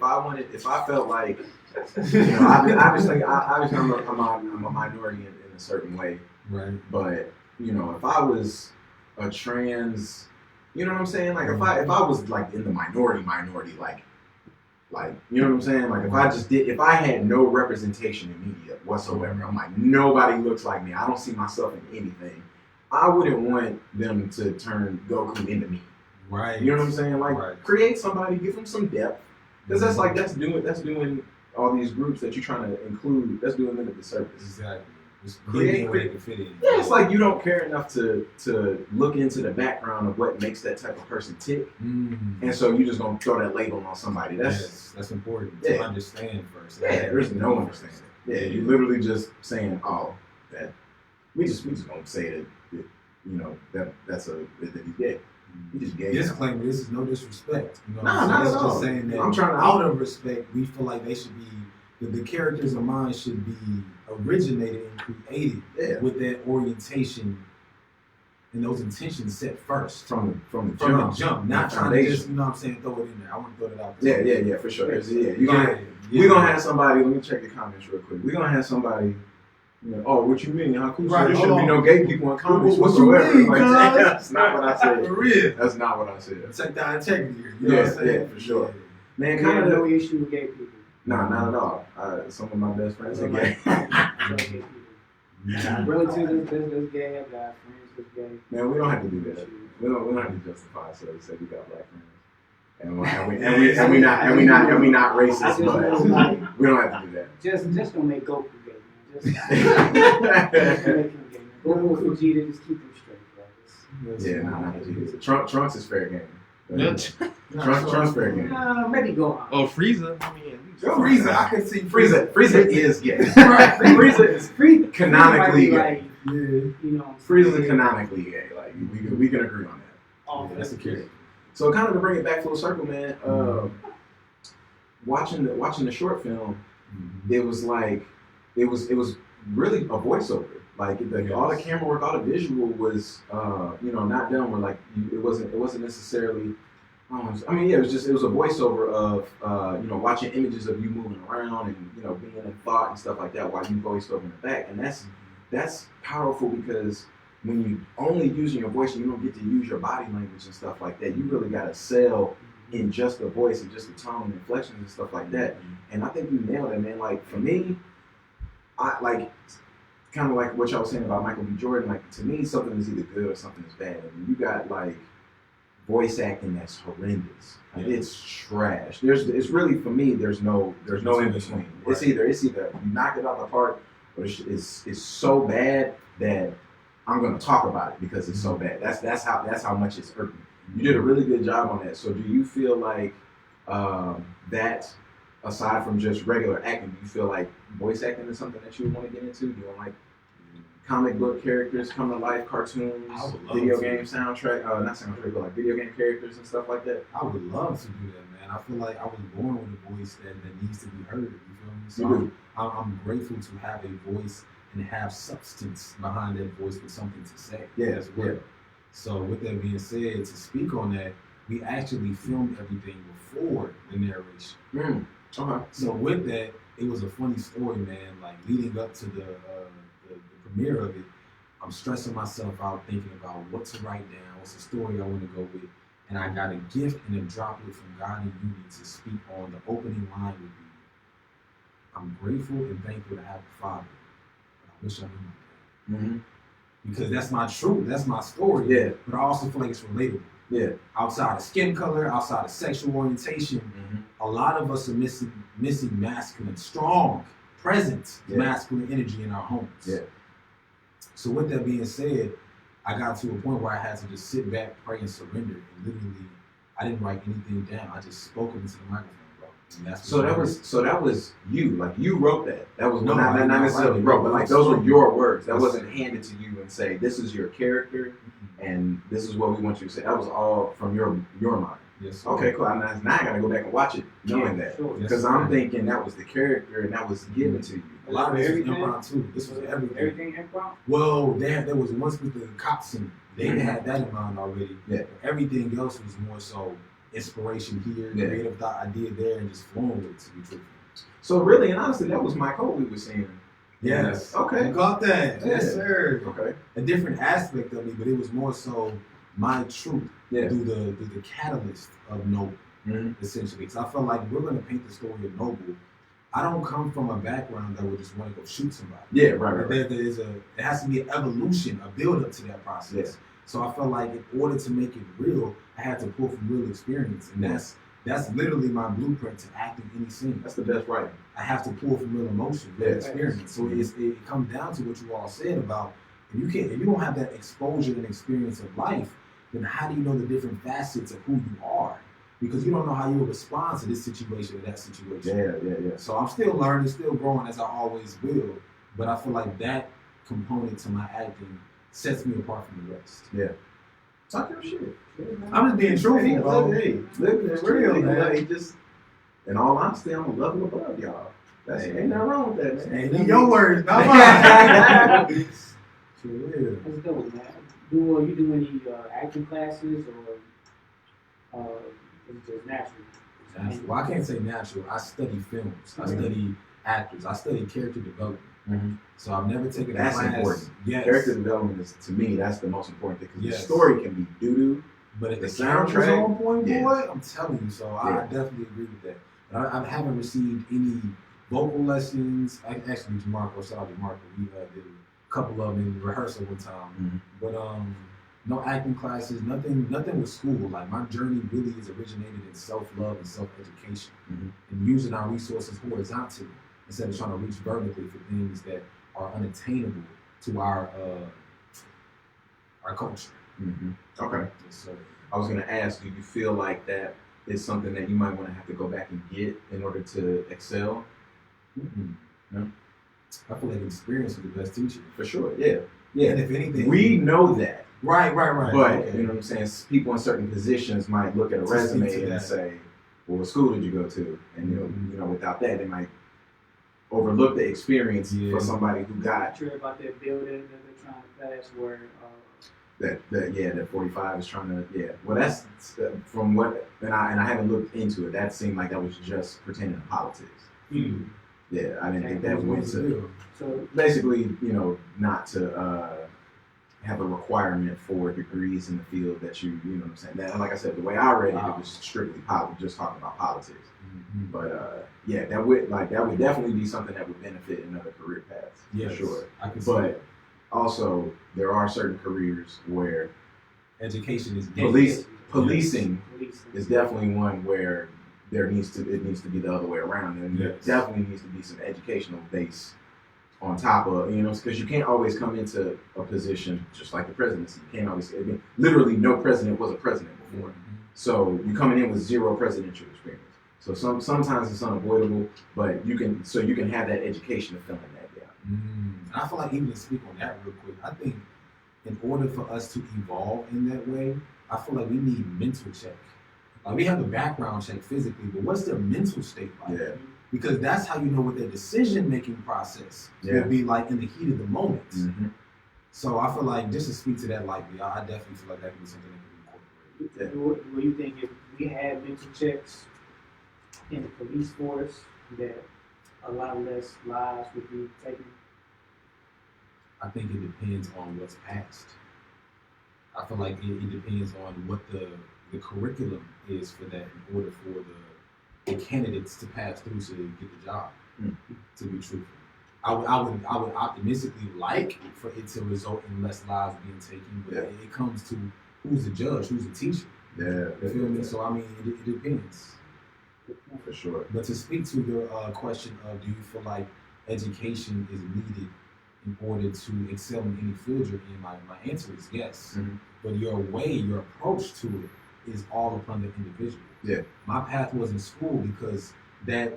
felt like, obviously I'm a minority in a certain way, Right. but if I was a trans, you know what I'm saying? Like if I was like in the minority, like you know what I'm saying? Like if I had no representation in media whatsoever, I'm like nobody looks like me. I don't see myself in anything. I wouldn't want them to turn Goku into me. Right. You know what I'm saying? Like create somebody, give them some depth, because that's doing all these groups that you're trying to include. That's doing them a disservice. Exactly. Just Create where they can fit in. Yeah, it's like you don't care enough to look into the background of what makes that type of person tick, and so you just gonna throw that label on somebody. That's important to understand first. Yeah, there's no understanding. Yeah, you literally just saying, oh, that we just gonna say that that's that he's gay. He just gay. Disclaimer: this is no disrespect. You know what I'm saying? not It's at just all. saying that I'm trying to out of respect, we feel like they should be the characters of mine should be originated and created with that orientation and those intentions set first from the jump. Not trying to just throw it in there. I want to throw it out there. Yeah, for sure. We're gonna have somebody. Let me check the comments real quick. We're gonna have somebody. Oh, what you mean? How cool? Right, There shouldn't be no gay people in comments what you whatsoever. mean, Like, cuz? that's not what I said. For real. That's not what I said. Check the integrity here. You know what I'm saying? Yeah, for sure. Man, I kind have of no issue with gay people. Nah, not at all. Some of my best friends are gay. Relatives that's gay. I got friends that's gay. Man, we don't have to do that. We don't have to justify ourselves. Say we got black friends. And we not racist, but we don't have to do that. Just don't make Goku gay, man. Just make him gay. Goku and Vegeta, just keep him straight, bro. Yeah, not Vegeta. Trunks is fair game. Trunks fair game. Maybe Gohan. Oh, Frieza. I mean, Frieza, I can see Frieza is gay. Right. Frieza is canonically gay. Like, you know, Frieza is canonically gay. Like we can agree on that. Oh, that's a kid. So kind of to bring it back full circle, man. Watching the short film, it was really a voiceover. Like all the camera work, all the visual was not done with like it wasn't necessarily. I mean, yeah, it was a voiceover of watching images of you moving around and being in thought and stuff like that while you voiced over in the back, and that's powerful because when you only using your voice and you don't get to use your body language and stuff like that, you really got to sell in just the voice and just the tone and inflections and stuff like that. And I think you nailed it, man. Like for me, I like kind of like what y'all was saying about Michael B. Jordan. Like to me, something is either good or something is bad. And you got like voice acting that's horrendous. Like, it's trash. It's really for me. There's no in between. Right. It's either you knocked it out the park, or it's so bad that I'm gonna talk about it because it's so bad. That's how much it's hurting. You did a really good job on that. So do you feel like that aside from just regular acting, do you feel like voice acting is something that you would want to get into? Do you want like comic book characters come to life, cartoons, video game soundtrack, not soundtrack, but like video game characters and stuff like that? I would love to do that, man. I feel like I was born with a voice that needs to be heard. You feel me? So I'm grateful to have a voice and have substance behind that voice with something to say as well. Yeah. So with that being said, to speak on that, we actually filmed everything before the narration. Okay. So with that, it was a funny story, man. Like leading up to the premiere of it, I'm stressing myself out thinking about what to write down, what's the story I want to go with, and I got a gift and a droplet from God and Unity to speak on. The opening line would be, "I'm grateful and thankful to have a father. I wish I knew my dad." Because that's my truth, that's my story. Yeah. But I also feel like it's relatable. Yeah. Outside of skin color, outside of sexual orientation, a lot of us are missing masculine, strong, present masculine energy in our homes. Yeah. So with that being said, I got to a point where I had to just sit back, pray, and surrender. And literally, I didn't write anything down. I just spoke it into the microphone. So that was you. Like you wrote that. That was not necessarily wrote, but like those were your words. That wasn't handed to you and say, "This is your character, and this is what we want you to say." That was all from your mind. Yes, sir. Okay, cool. Now I gotta go back and watch it, knowing that, Sure. because I'm thinking that was the character and that was given to you. A lot of this was Everything? impromptu. This was everything. Everything improv? Well, there was once with the cop scene. They had that in mind already. Yeah. But everything else was more so inspiration here, Yeah. creative thought idea there, and just flowing with it, to be truthful. So really and honestly, that was Mycol we were seeing. Yes. Okay. You got that. Yeah. Yes, sir. Okay. A different aspect of me, but it was more so my truth Yeah. through the catalyst of Noble, Mm-hmm. essentially. Because I felt like we're going to paint the story of Noble. I don't come from a background that would just want to go shoot somebody. Yeah. Right. There has to be an evolution, a build up to that process. Yeah. So I felt like in order to make it real, I had to pull from real experience, and that's literally my blueprint to act in any scene. That's the best writing. I have to pull from real emotion, real Yeah. experience. So it comes down to what you all said about if you don't have that exposure and experience of life, then how do you know the different facets of who you are? Because you don't know how you will respond to this situation or that situation. Yeah. So I'm still learning, still growing as I always will. But I feel like that component to my acting sets me apart from the rest. Yeah. Talk your shit. I'm just being truthful, bro. Hey, living It's it real, real, man. man. Just, in all honesty, I'm a level above y'all. That's Hey. ain't nothing wrong with that, man. Ain't in your words, not mine. Sure is. Let's go, man. You do any acting classes or is it just natural? Natural. Well, I can't say natural. I study films. I study actors. I study character development. Mhm. So I've never taken a That's class. important. Yes. Character development is, to me, that's the most important thing. Because Yes. the story can be doo-doo. But if The the character's soundtrack, on point, yeah. boy, I'm telling you. So I Yeah. definitely agree with that. But I haven't received any vocal lessons. Actually, to Marco, shout out to Marco. We did a couple of them in rehearsal one time. Mhm. But no acting classes, nothing with school. Like my journey really is originated in self-love and self-education, Mhm. and using our resources horizontally instead of trying to reach vertically for things that are unattainable to our culture. Mhm. Okay. Yes, sir. I was going to ask, do you feel like that is something that you might want to have to go back and get in order to excel? No? I feel like experience is the best teacher. For sure, yeah. Yeah. And if anything, We know that. right. But, Okay. you know what I'm saying, people in certain positions might look at a To speak resume to and that. say, well, what school did you go to? And, you know, without that, they might overlook the experience Yeah. for somebody who got Not sure about that building that they're trying to pass where that 45 is trying to, Well, that's, from what, and I haven't looked into it, that seemed like that was just pertaining to politics. Yeah, I didn't think that went to, so basically, you know, not to have a requirement for degrees in the field that you know what I'm saying. That, like I said, the way I read it, it was strictly just talking about politics. Mhm. But that would definitely be something that would benefit in other career paths, Yes, for sure. I can see But that. also, there are certain careers where Education is policing policing. is definitely one where it needs to be the other way around, and there Yes. definitely needs to be some educational base on top of, you know, because you can't always come into a position just like the presidency. You can't always, literally no president was a president before. So you're coming in with zero presidential experience. So sometimes it's unavoidable, but you can have that education to fill in that gap. I feel like even to speak on that real quick, I think in order for us to evolve in that way, I feel like we need mental check. Like we have the background check physically, but what's their mental state like? Yeah. Because that's how you know what their decision-making process Yeah. will be like in the heat of the moment. Mm-hmm. So I feel like just to speak to that lightly, I definitely feel like that could be something that could be incorporated. What do you think if we had mental checks in the police force that a lot less lives would be taken? I think it depends on what's passed. I feel like it depends on what the curriculum is for that in order for the candidates to pass through to get the job. To be truthful, I would optimistically like for it to result in less lives being taken, but it comes to who's the judge, who's the teacher. Yeah. You feel me? So I mean, it depends. For sure. But to speak to your question of do you feel like education is needed in order to excel in any field you're in, my answer is yes. Mhm. But your approach to it is all upon the individual. Yeah. My path wasn't school because the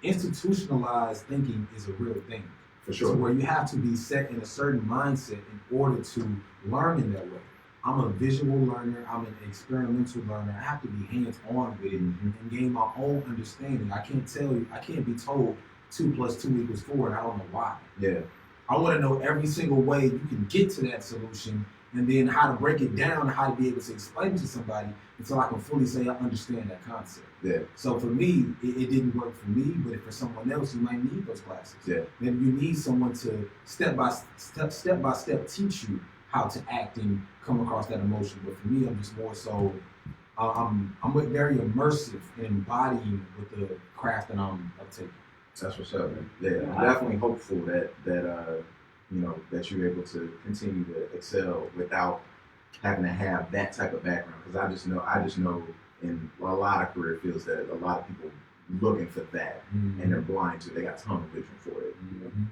institutionalized thinking is a real thing. For sure. So where you have to be set in a certain mindset in order to learn in that way. I'm a visual learner. I'm an experimental learner. I have to be hands-on with it and gain my own understanding. I can't be told 2 + 2 = 4, and I don't know why. Yeah. I want to know every single way you can get to that solution, and then how to break it down, and how to be able to explain it to somebody until I can fully say I understand that concept. Yeah. So for me, it didn't work for me, but for someone else, you might need those classes. Yeah. Then you need someone to step by step teach you how to act and come across that emotion. But for me, I'm just more so, I'm very immersive in embodying with the craft that I'm uptaking. That's what's up, man. Yeah, I'm definitely hopeful that you know, that you're able to continue to excel without having to have that type of background. Because I just know in a lot of career fields that a lot of people looking for that, and they're blind to. They got tunnel vision for it. You know? And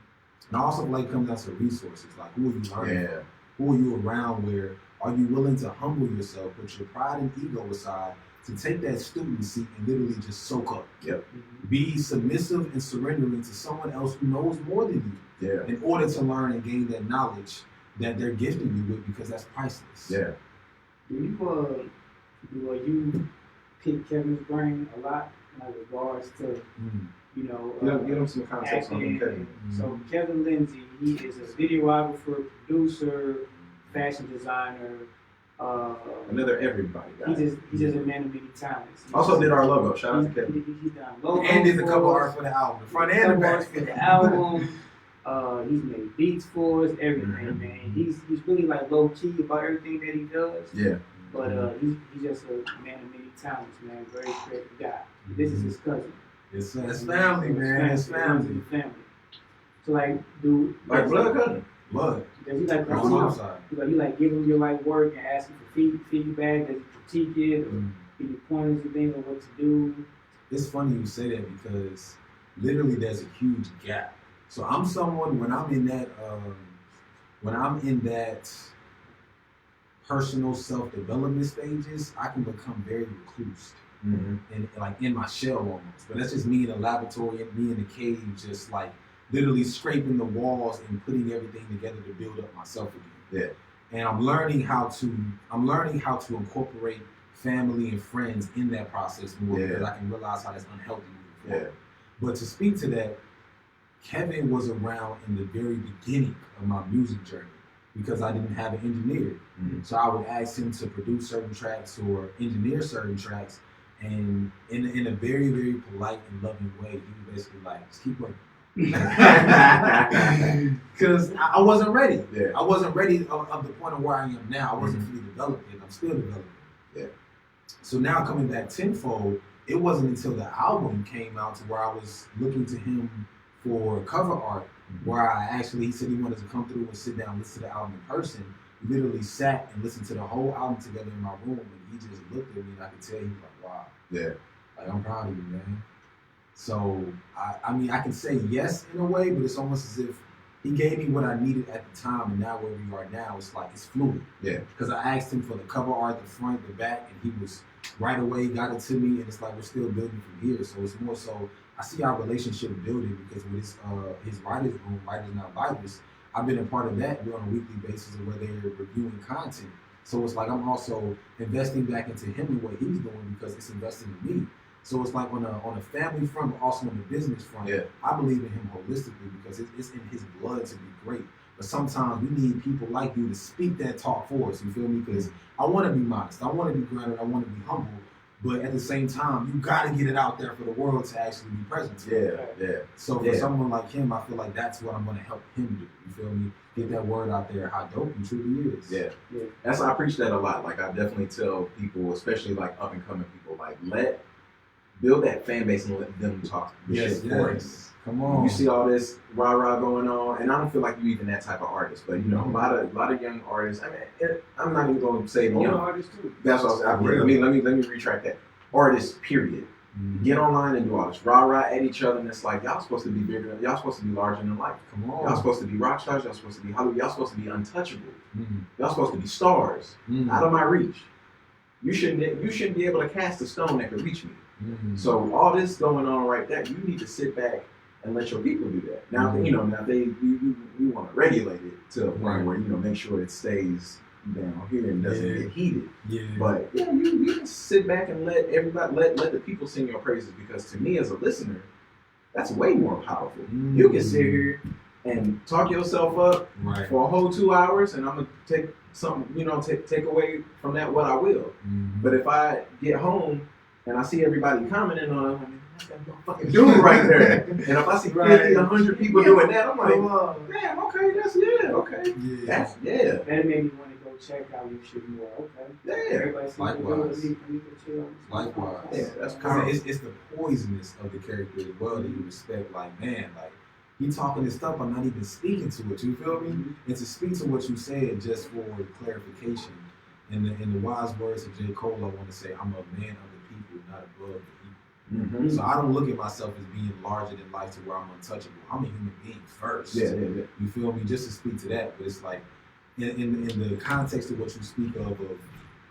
I also like it comes down to resources, like who are you learning from? Yeah. Who are you around? Where are you willing to humble yourself, put your pride and ego aside, to take that student seat and literally just soak up? Yep. Be submissive and surrendering to someone else who knows more than you, Yeah. in order to learn and gain that knowledge that they're gifting you with, because that's priceless. Yeah. Do you pick Kevin's brain a lot in regards to, you know, Give them some context on acting? Kevin. So Kevin Lindsay, he is a videographer, producer, fashion designer. Another everybody guy. He's just a man of many talents. Also did our logo. Shout out to Kevin. He's done logos And did a couple for art us, for the album, the front and the back. for the album. He's made beats for us, everything, Mhm. man. He's really like low key about everything that he does. Yeah. But he's just a man of many talents, man. Very creative guy. This is his cousin. It's family, man. It's family. Family. So like, Like blood cousin. Blood. does he like From my mom's side. you like give him your like work and ask him for feedback? Does he critique it or give you pointers and things on what to do? It's funny you say that, because literally there's a huge gap. So I'm someone, when I'm in that personal self-development stages, I can become very recluse and like in my shell almost. But that's just me in a laboratory and me in the cave, just like literally scraping the walls and putting everything together to build up myself again. Yeah. And I'm learning how to incorporate family and friends in that process more, because I can realize how that's unhealthy moving forward. But to speak to that, Kevin was around in the very beginning of my music journey, because I didn't have an engineer. So I would ask him to produce certain tracks or engineer certain tracks, and in a very, very polite and loving way, he was basically like, just keep working. Because I wasn't ready. Yeah. I wasn't ready of the point of where I am now. I wasn't fully developed yet. I'm still developing. Yeah. So now coming back tenfold, it wasn't until the album came out to where I was looking to him for cover art, where he said he wanted to come through and sit down and listen to the album in person. We literally sat and listened to the whole album together in my room, and he just looked at me, and I could tell he was like, wow. Yeah. Like, I'm proud of you, man. So, I mean, I can say yes in a way, but it's almost as if he gave me what I needed at the time, and now where we are now, it's like, it's fluid. Yeah. Because I asked him for the cover art, the front, the back, and he was right away, got it to me, and it's like, we're still building from here. So it's more so, I see our relationship building, because with his writer's room, Writers Not Bibles, I've been a part of that. We're on a weekly basis of where they're reviewing content. So it's like I'm also investing back into him and what he's doing, because it's investing in me. So it's like on a family front, but also on the business front, I believe in him holistically, because it's in his blood to be great. But sometimes we need people like you to speak that talk for us, you feel me? Because I want to be modest, I want to be grounded, I want to be humble, but at the same time, you got to get it out there for the world to actually be present to. Yeah. So for someone like him, I feel like that's what I'm going to help him do, you feel me? Get that word out there, how dope he truly is. Yeah. That's why I preach that a lot. Like, I definitely tell people, especially like up and coming people, like, build that fan base and let them talk shit for us. Come on. You see all this rah-rah going on, and I don't feel like you even that type of artist, but you know, a lot of young artists. I mean, I'm not even going to say young artists too. That's what I was. Let me retract that. Artists, period. Get online and do all this rah-rah at each other, and it's like, y'all supposed to be bigger. Y'all supposed to be larger than life. Come on. Y'all supposed to be rock stars. Y'all supposed to be Hollywood. Y'all supposed to be untouchable. Y'all supposed to be stars out of my reach. You shouldn't be able to cast a stone that could reach me. So all this going on right there, you need to sit back and let your people do that. Now, you know, we want to regulate it to a point where, you know, make sure it stays, down here and doesn't get heated. Yeah. But yeah, you can sit back and let everybody let the people sing your praises, because to me as a listener, that's way more powerful. You can sit here and talk yourself up for a whole 2 hours, and I'm gonna take something, take away from that what I will. But if I get home and I see everybody commenting on it, that's that motherfucking dude right there. And if I see 50, 100 people doing that, I'm like, damn, okay, that's That made me want to go check out your shit more. Okay. Yeah. Everybody seems to go with me. Likewise. Yeah, that's because it's the poisonous of the character as well that you respect. Like, man, like he talking this stuff, I'm not even speaking to it. You feel me? And to speak to what you said, just for clarification, in the wise words of J. Cole, I want to say, I'm a man of the people, not above the people. So I don't look at myself as being larger than life to where I'm untouchable. I'm a human being first. Yeah. You feel me? Just to speak to that, but it's like in the context of what you speak of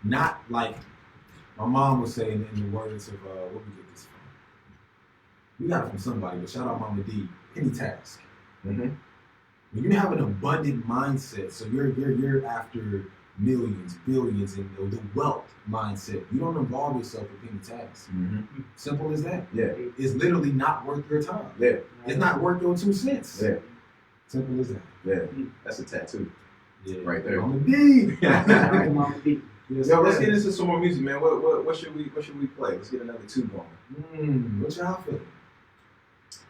not like my mom would say in the words of where we get this from. We got it from somebody, but shout out Mama D. Penny task. When you have an abundant mindset, so you're after millions, billions, and the wealth mindset. You don't involve yourself with penny tasks. Simple as that. Yeah. It's literally not worth your time. Yeah. It's not worth your 2 cents. Yeah. Simple as that. Yeah. That's a tattoo. Yeah. Right there. Mama D. Mama D. Yes, Yo, let's get into some more music, man. What should we play? Let's get another 2 going. What y'all feel?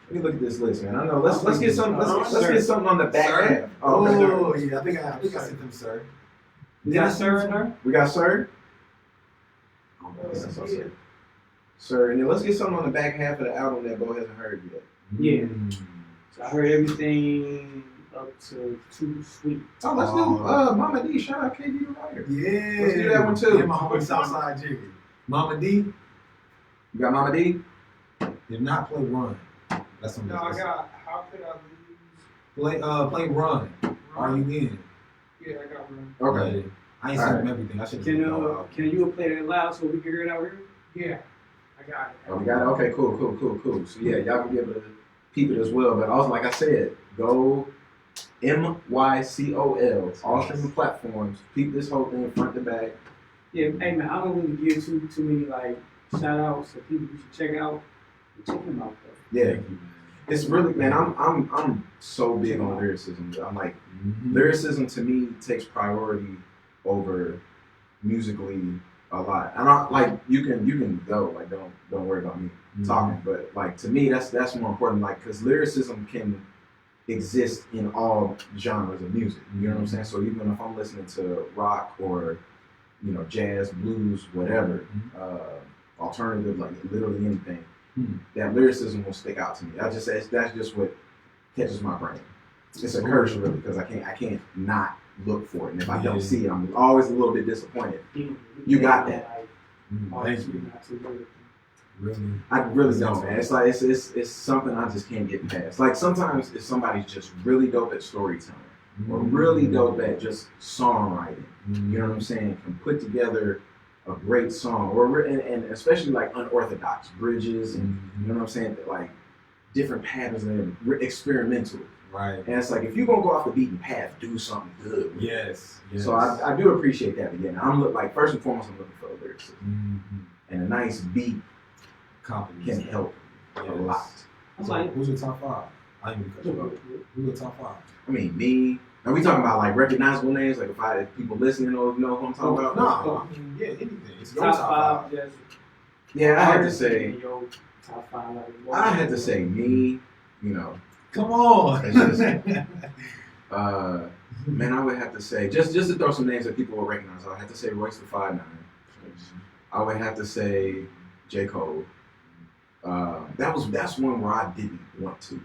Let me look at this list, man. I know. Let's get something. Let's get something on the back half. Oh, yeah. I think I sent them, sir. We got Sir in there? We got Sir. Oh, Sir, and then let's get something on the back half of the album that Bo hasn't heard yet. Yeah. So I heard everything up to Too Sweet. Oh, let's do Mama D. Shout out KD the Writer. Yeah. Let's do that one too. Yeah, my homie Southside Jiggy. Mama D. You got Mama D? Did not play Run. That's something. No, I got How Could I Lose? Play Run. Are you in? Yeah, I got one. Okay. I ain't seen everything. I should Can you play that loud so we can hear it out here? Yeah, I got it. Oh, we got it? Okay, cool. So yeah, y'all can be able to peep it as well. But also, like I said, go Mycol, all streaming platforms. Peep this whole thing front to back. Yeah, hey man, I don't really give too many like shout outs to people you should check out. Check them out though. Yeah. It's really, man, I'm so big on lyricism. I'm like, lyricism to me takes priority over musically a lot. And I like you can go, like don't worry about me talking, but like to me that's more important, like because lyricism can exist in all genres of music. You know what I'm saying? So even if I'm listening to rock or jazz, blues, whatever, alternative, like literally anything, that lyricism will stick out to me. That's just what catches my brain. It's a curse really, because I can't not look for it, and if I don't see it, I'm always a little bit disappointed. You got that. Thank you. Really? I really don't, man. It's like it's something I just can't get past. Like sometimes if somebody's just really dope at storytelling or really dope at just songwriting, you know what I'm saying, can put together a great song, or and especially like unorthodox bridges, and you know what I'm saying, like different patterns and experimental. Right. And it's like if you're gonna go off the beaten path, do something good. Yes. So I do appreciate that. But yeah, I'm like first and foremost, I'm looking for a lyricism, and a nice beat can help a lot. So who's your top 5? I ain't even cut you off. Who's your top 5? I mean, me. Are we talking about like recognizable names? Like if people listening know who I'm talking about? No, I mean, yeah, anything. It's your top 5. Yeah, I had to say. Top 5. I had to say me. Come on. It's just, man, I would have to say just to throw some names that people will recognize. I would have to say Royce the 5'9". I would have to say J. Cole. That's one where I didn't want to.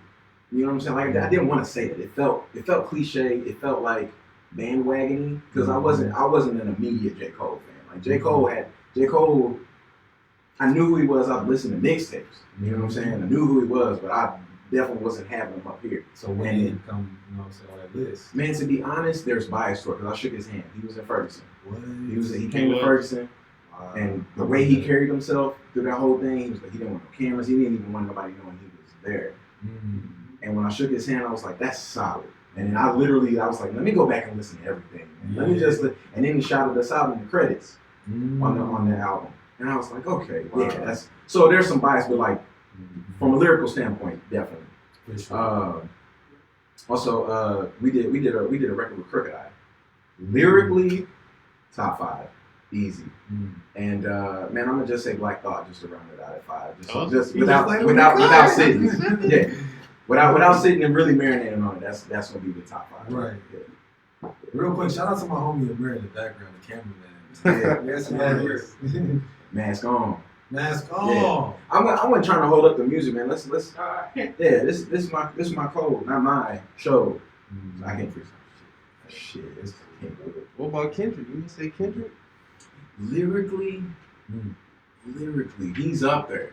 You know what I'm saying? Like I didn't want to say it. It felt cliche. It felt like bandwagony because I wasn't an immediate J. Cole fan. Like J. Cole. I knew who he was. I've listened to mixtapes. You know what I'm saying? I knew who he was, but I definitely wasn't having him up here. So when did it come, on that list? Man, to be honest, there's bias to it because I shook his hand. He was in Ferguson. What? He came to Ferguson, and the way he carried himself through that whole thing, he was like, he didn't want no cameras. He didn't even want nobody knowing he was there. And when I shook his hand, I was like, that's solid. And then I was like, let me go back and listen to everything. Man. Let me just, and then he shouted us out in the credits on the album. And I was like, okay, yeah, that's, so there's some bias, but like, from a lyrical standpoint, definitely. Also, we did a record with Crooked Eye. Lyrically, top 5, easy. And man, I'm gonna just say Black Thought just to round it out at 5, just without sitting, without sitting and really marinating on it. That's gonna be the top 5. Right. Yeah. Real quick, shout out to my homie Amir in the background, the cameraman. Yes, Mask on. Mask on. Yeah. I wasn't trying to hold up the music, man. Let's this is my code, not my show. I can't freestyle shit. What about Kendrick? You didn't say Kendrick? Lyrically, he's up there.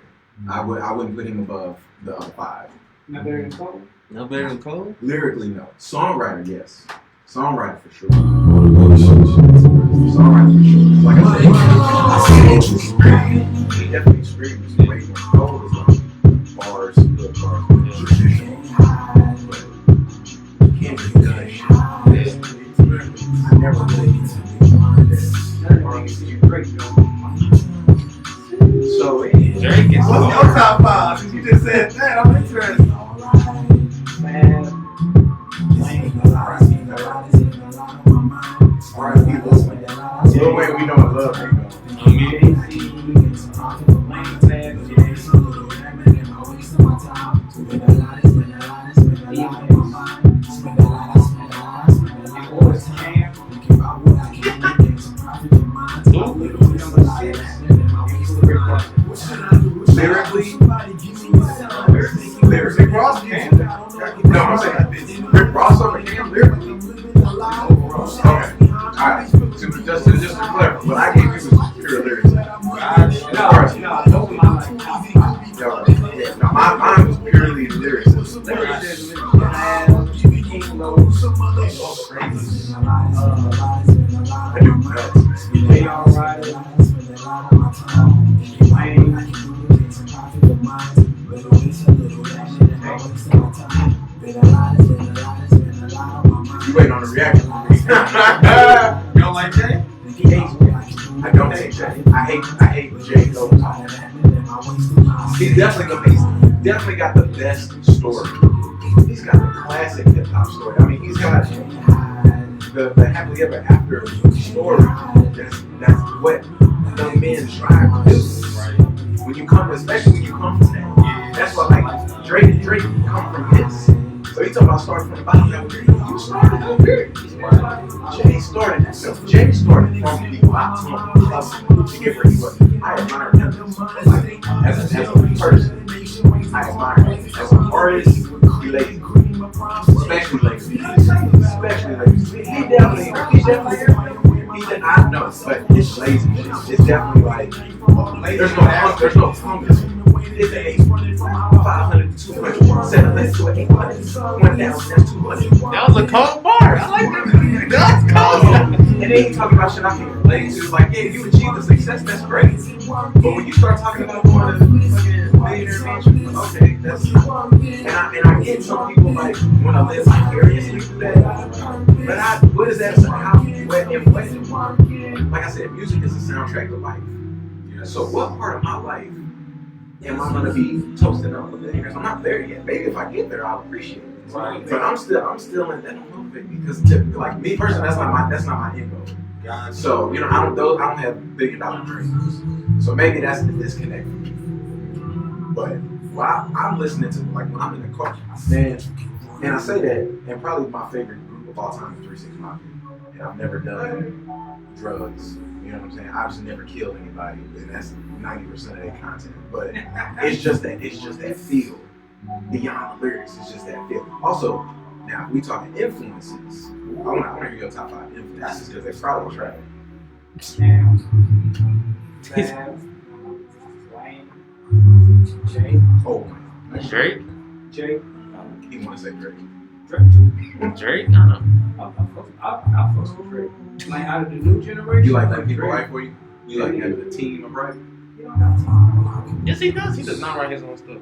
I wouldn't put him above the other 5. Not better than Cole? Not better than Cole? Lyrically, no. Songwriter, yes. Songwriter for sure. Songwriter for sure. Like I said, he definitely screams way more. Cole is like bars, good bars. But Kendrick does shit. I never really So Drake is what's your top 5? Since you just said that, I'm interested. Man, Lil Wayne, we know I love him. Lyrically, Rick Ross can. No, I'm saying Rick Ross over Cam lyrically. Okay. Alright. Just to clarify, what I gave you was pure lyrics. No, mine was purely lyrics. I do nuts. They all right. You waiting on the reaction. You don't like Jay? I don't hate Jay. I hate Jay. He's definitely got the best story. He's got the classic hip hop story. I mean, he's got the happily ever after story. That's what the men strive to do. When you come, especially when you come from that. That's what like Drake come from this. So you talking about starting from the bottom. You started over here. Jay started from the bottom up to get where he was. I admire him like, as a person. I admire him as an artist. He lazy, especially lazy. He definitely. I know, but it's lazy. It's definitely like there's no promise. It's a 500, 200, 700 to 800, 1,000, that's 200. That was a cold bar. I like that. That's cold. And then he talking about shit I can relate to. Like, yeah, you achieve the success, that's great. But when you start talking about going to the fucking millionaire mansion, okay, that's and I get some people like want to live vicariously through that. But what is that? How like I said, music is a soundtrack to life. So what part of my life am I gonna be toasting up with millionaires? I'm not there yet. Maybe if I get there, I'll appreciate it. Right. But I'm still in that motivate me because like me personally, that's not my end goal. Gotcha. So I don't have $1 billion dreams. So maybe that's the disconnect. But while I'm listening to like when I'm in the car, man, and I say that, and probably my favorite group of all time is 3 6 Mafia. And I've never done drugs. You know what I'm saying? I've just never killed anybody, and that's 90% of their content. But it's just that feel beyond the lyrics. It's just that feel. Also, now we talking influences. I want to hear your top 5 influences because they probably try it. Wayne, Jay. Oh my God. Drake? Jay. He want to say Drake. Drake? I don't know. I fuck with Drake. Like out of the new generation. You like people write for you? You like having a team of writing? Yes, he does. He does not write his own stuff.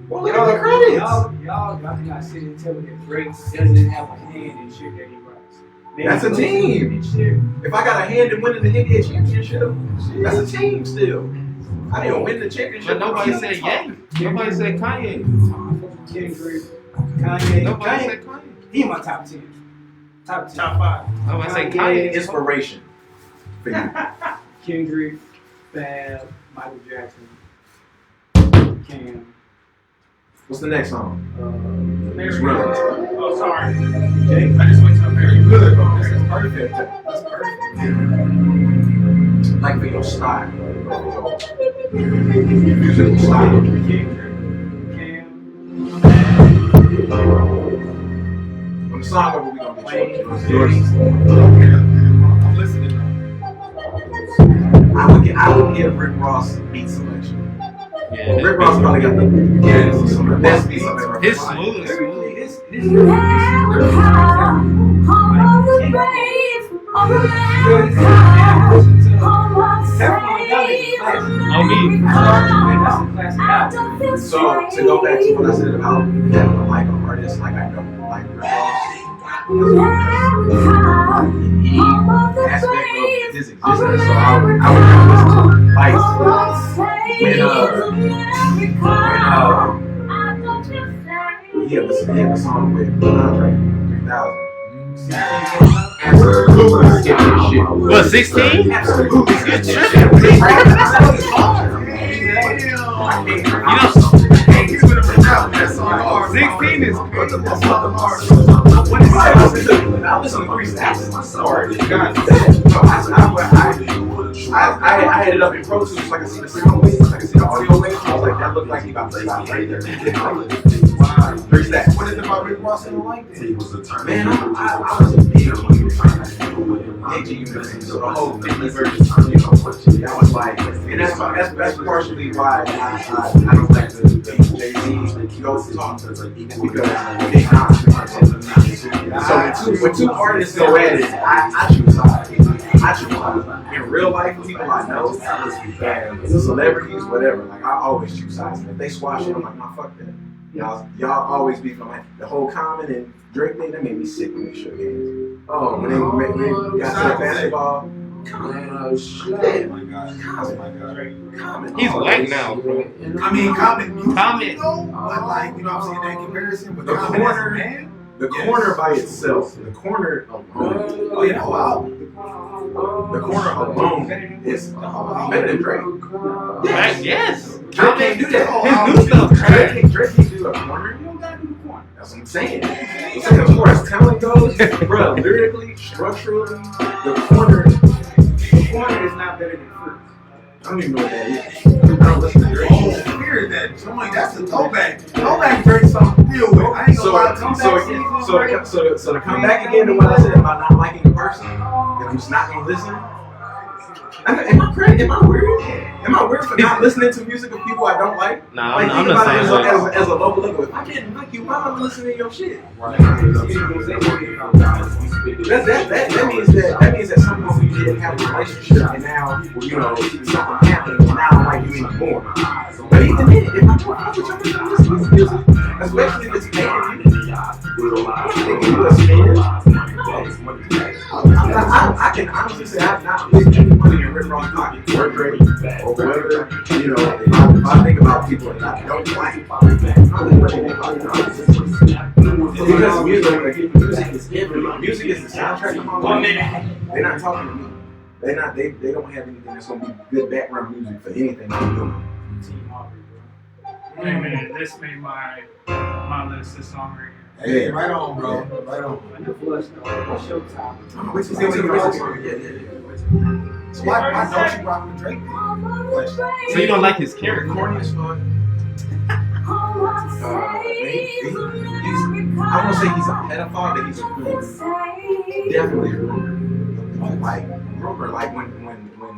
Well, look at the credits. Y'all cannot sit and tell me that Drake doesn't have a hand in shit that he writes. That's a team. If I got a hand in winning the NBA championship, that's a team still. I didn't win the championship. But nobody said Ye. Nobody said Kanye. Kendrick, Kanye. Nobody said Kanye. He in my top 10. Top 10. Top 5. Nobody said Kanye. Inspiration for you. Kendrick, Fab, Michael Jackson, Cam. What's the next song? Mary. Run. Oh, sorry. Jake, I just went to a Mary. You good, bro. That's perfect. That's perfect. Like for your style. Musical style. Kendrick, Cam, When the song over, we gonna get yours. I'm listening. I would give Rick Ross beat selection. Yeah, Rick Ross probably got the some of the best beats I've ever heard. his smooth. So to go back to what I said about having a like an artist, like I don't like Rick Ross. He aspect of his existence. So I would listen to like when he had the song with Andre 3000. Absolutely skipping shit. What, 16? Absolutely You're skipping tripping. shit. He's gonna pronounce that song hard. 16 is What the fuck hard? What is that? I listen to Three Stacks. Sorry. I ended up in Pro Tools, like I see the sound waves, like I see the audio waves. I was like, that looked like he about to stop right there. Three Stacks. What is it about Rick Ross and like that? Man, I was a big unit fan. So the whole 50 version, you know, that was like, and that's partially why I don't like the Jay-Z go talk to them, because they not. So when two artists go at it, I choose sides. I choose sides. In real life, people I know, and celebrities, whatever, like I always choose sides. And if they squash it, I'm like, nah, fuck that. Y'all always be from like the whole Common and Drake thing. That made me sick when they shook hands. Oh, when they got to the basketball. Common, shit. Oh my God. Oh my God. Common. He's white now, bro. I mean, Common music, Common. but like, you know what I'm saying, that comparison. But The Common corner, as a man. the corner by itself, the corner alone. Oh yeah, the whole album. The corner alone is better than Drake. Right? Yes. Drake can't do that. His new stuff, trash. Drake can't do a corner. That's what I'm saying. As far as talent goes, bro, lyrically, structurally, the corner is not better than Fruit. I don't even know what that is. I don't listen to Drake. Oh, weird that joint. That's a throwback. Throwback Drake song to deal with. I ain't gonna lie. So to come back again to what I said about not liking a person, and I'm just not gonna listen. Am I weird? Am I weird for not listening to music of people I don't like? Nah, Like, I'm think the about it same way. as a local look. If I didn't like you, why am I listening to your shit? That means that some people you didn't have a relationship, and now you know something happened, and now I like you even more. But even then, if I don't fuck with you, I'm not listening to music, especially if it's paying you. Think you a spin? I can honestly say I've not put any money in Rick Ross pocket or Drake or whatever. You know, if I think about people that I don't like, I'm putting money in their pocket. Because music is everything. Music is the soundtrack of my life. They're not talking to me. They don't have anything that's gonna be good background music for anything I'm doing. Hey man, this made my list. This song right here. Hey, right on, bro. Right on. Showtime. So why don't you rock with Drake then? So you don't like his character? Corny as fuck. I won't say he's a pedophile, but he's a groomer. Definitely a groomer. Like when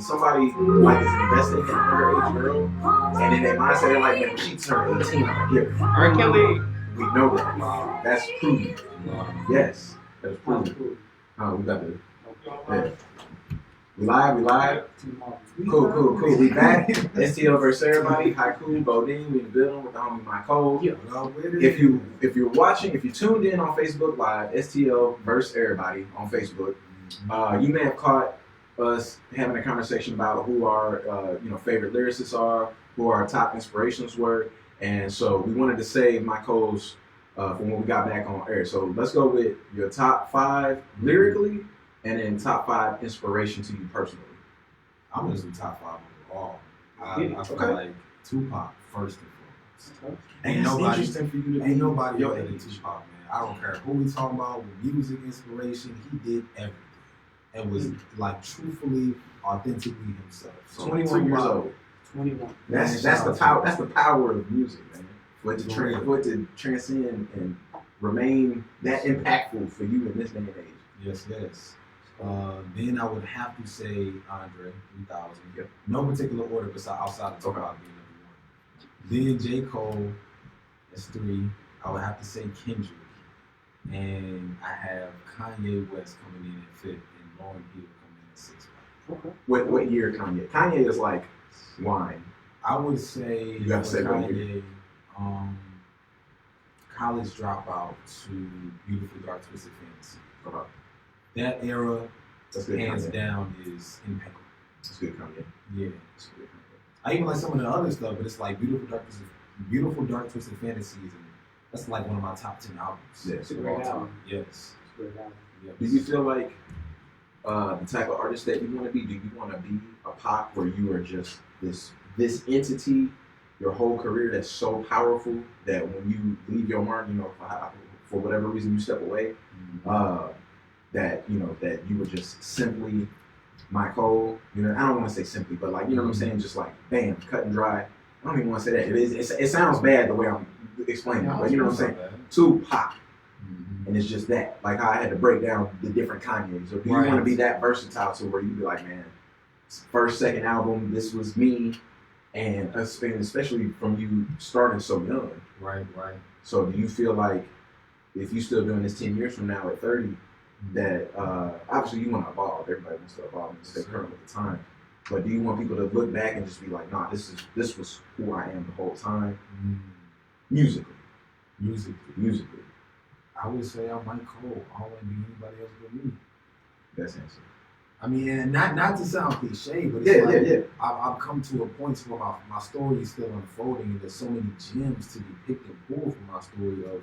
somebody like is investing in an underage girl, and in their mindset they're like, man, when she turned 18, I'm gonna give her. R. Kelly. We know that. That's proven. Yes, that's proven. Oh, we got the. Yeah. We live. Cool. We back. STL versus everybody. Haiku, Bodine. We in the building with the homie Mycol. Yeah. If you're watching, if you tuned in on Facebook Live, STL versus everybody on Facebook, you may have caught us having a conversation about who our favorite lyricists are, who our top inspirations were, and so we wanted to save Mycol's from when we got back on air. So let's go with your top 5 lyrically, and then top 5 inspiration to you personally. I'm gonna do top 5 overall. I feel like Tupac first and foremost. Ain't nobody other than Tupac, man. I don't care who we talking about with music inspiration. He did everything and was like truthfully, authentically himself. So 21 years old. 21. That's the power. That's the power of music, man. For it to transcend and remain that impactful for you in this day and age. Yes. Then I would have to say Andre 3000. Yep. No particular order besides outside of Tupac being number 1. Then J. Cole, that's 3. I would have to say Kendrick. And I have Kanye West coming in at 5th and Lauryn Hill coming in at 6th. Okay. What year Kanye? Kanye is like wine. I would say You gotta say what Kanye, College Dropout to Beautiful Dark Twisted Fantasy. That era, That's good. hands Kanye. down, is impeccable. That's good, Kanye. Yeah. That's good, Kanye. I even like some of the other stuff, but it's like Beautiful Dark Twisted Fantasies, and that's like one of my top 10 albums. Yeah, It's a of great all time. album. Yes. It's a great album. Yes. Do you feel like the type of artist that you want to be? Do you want to be a Pac where you are just this entity your whole career that's so powerful that when you leave your mark, for whatever reason you step away, that you were just simply Mycol. I don't want to say simply, but like what I'm saying, just like bam, cut and dry. I don't even want to say that. It sounds bad the way I'm explaining it, but you know what I'm saying. Tupac. And it's just that, like how I had to break down the different Kanye's. Or do you want to be that versatile to where you be like, man, first, second album, this was me, and especially from you starting so young. Right. So do you feel like if you still doing this 10 years from now at 30, that obviously you want to evolve. Everybody wants to evolve and stay current with the time. But do you want people to look back and just be like, nah, this was who I am the whole time, musically? I would say I'm Mycol. I don't want to be anybody else but me. That's answer. I mean, and not to sound cliche, but it's I've come to a point where my story is still unfolding, and there's so many gems to be picked and pulled from my story of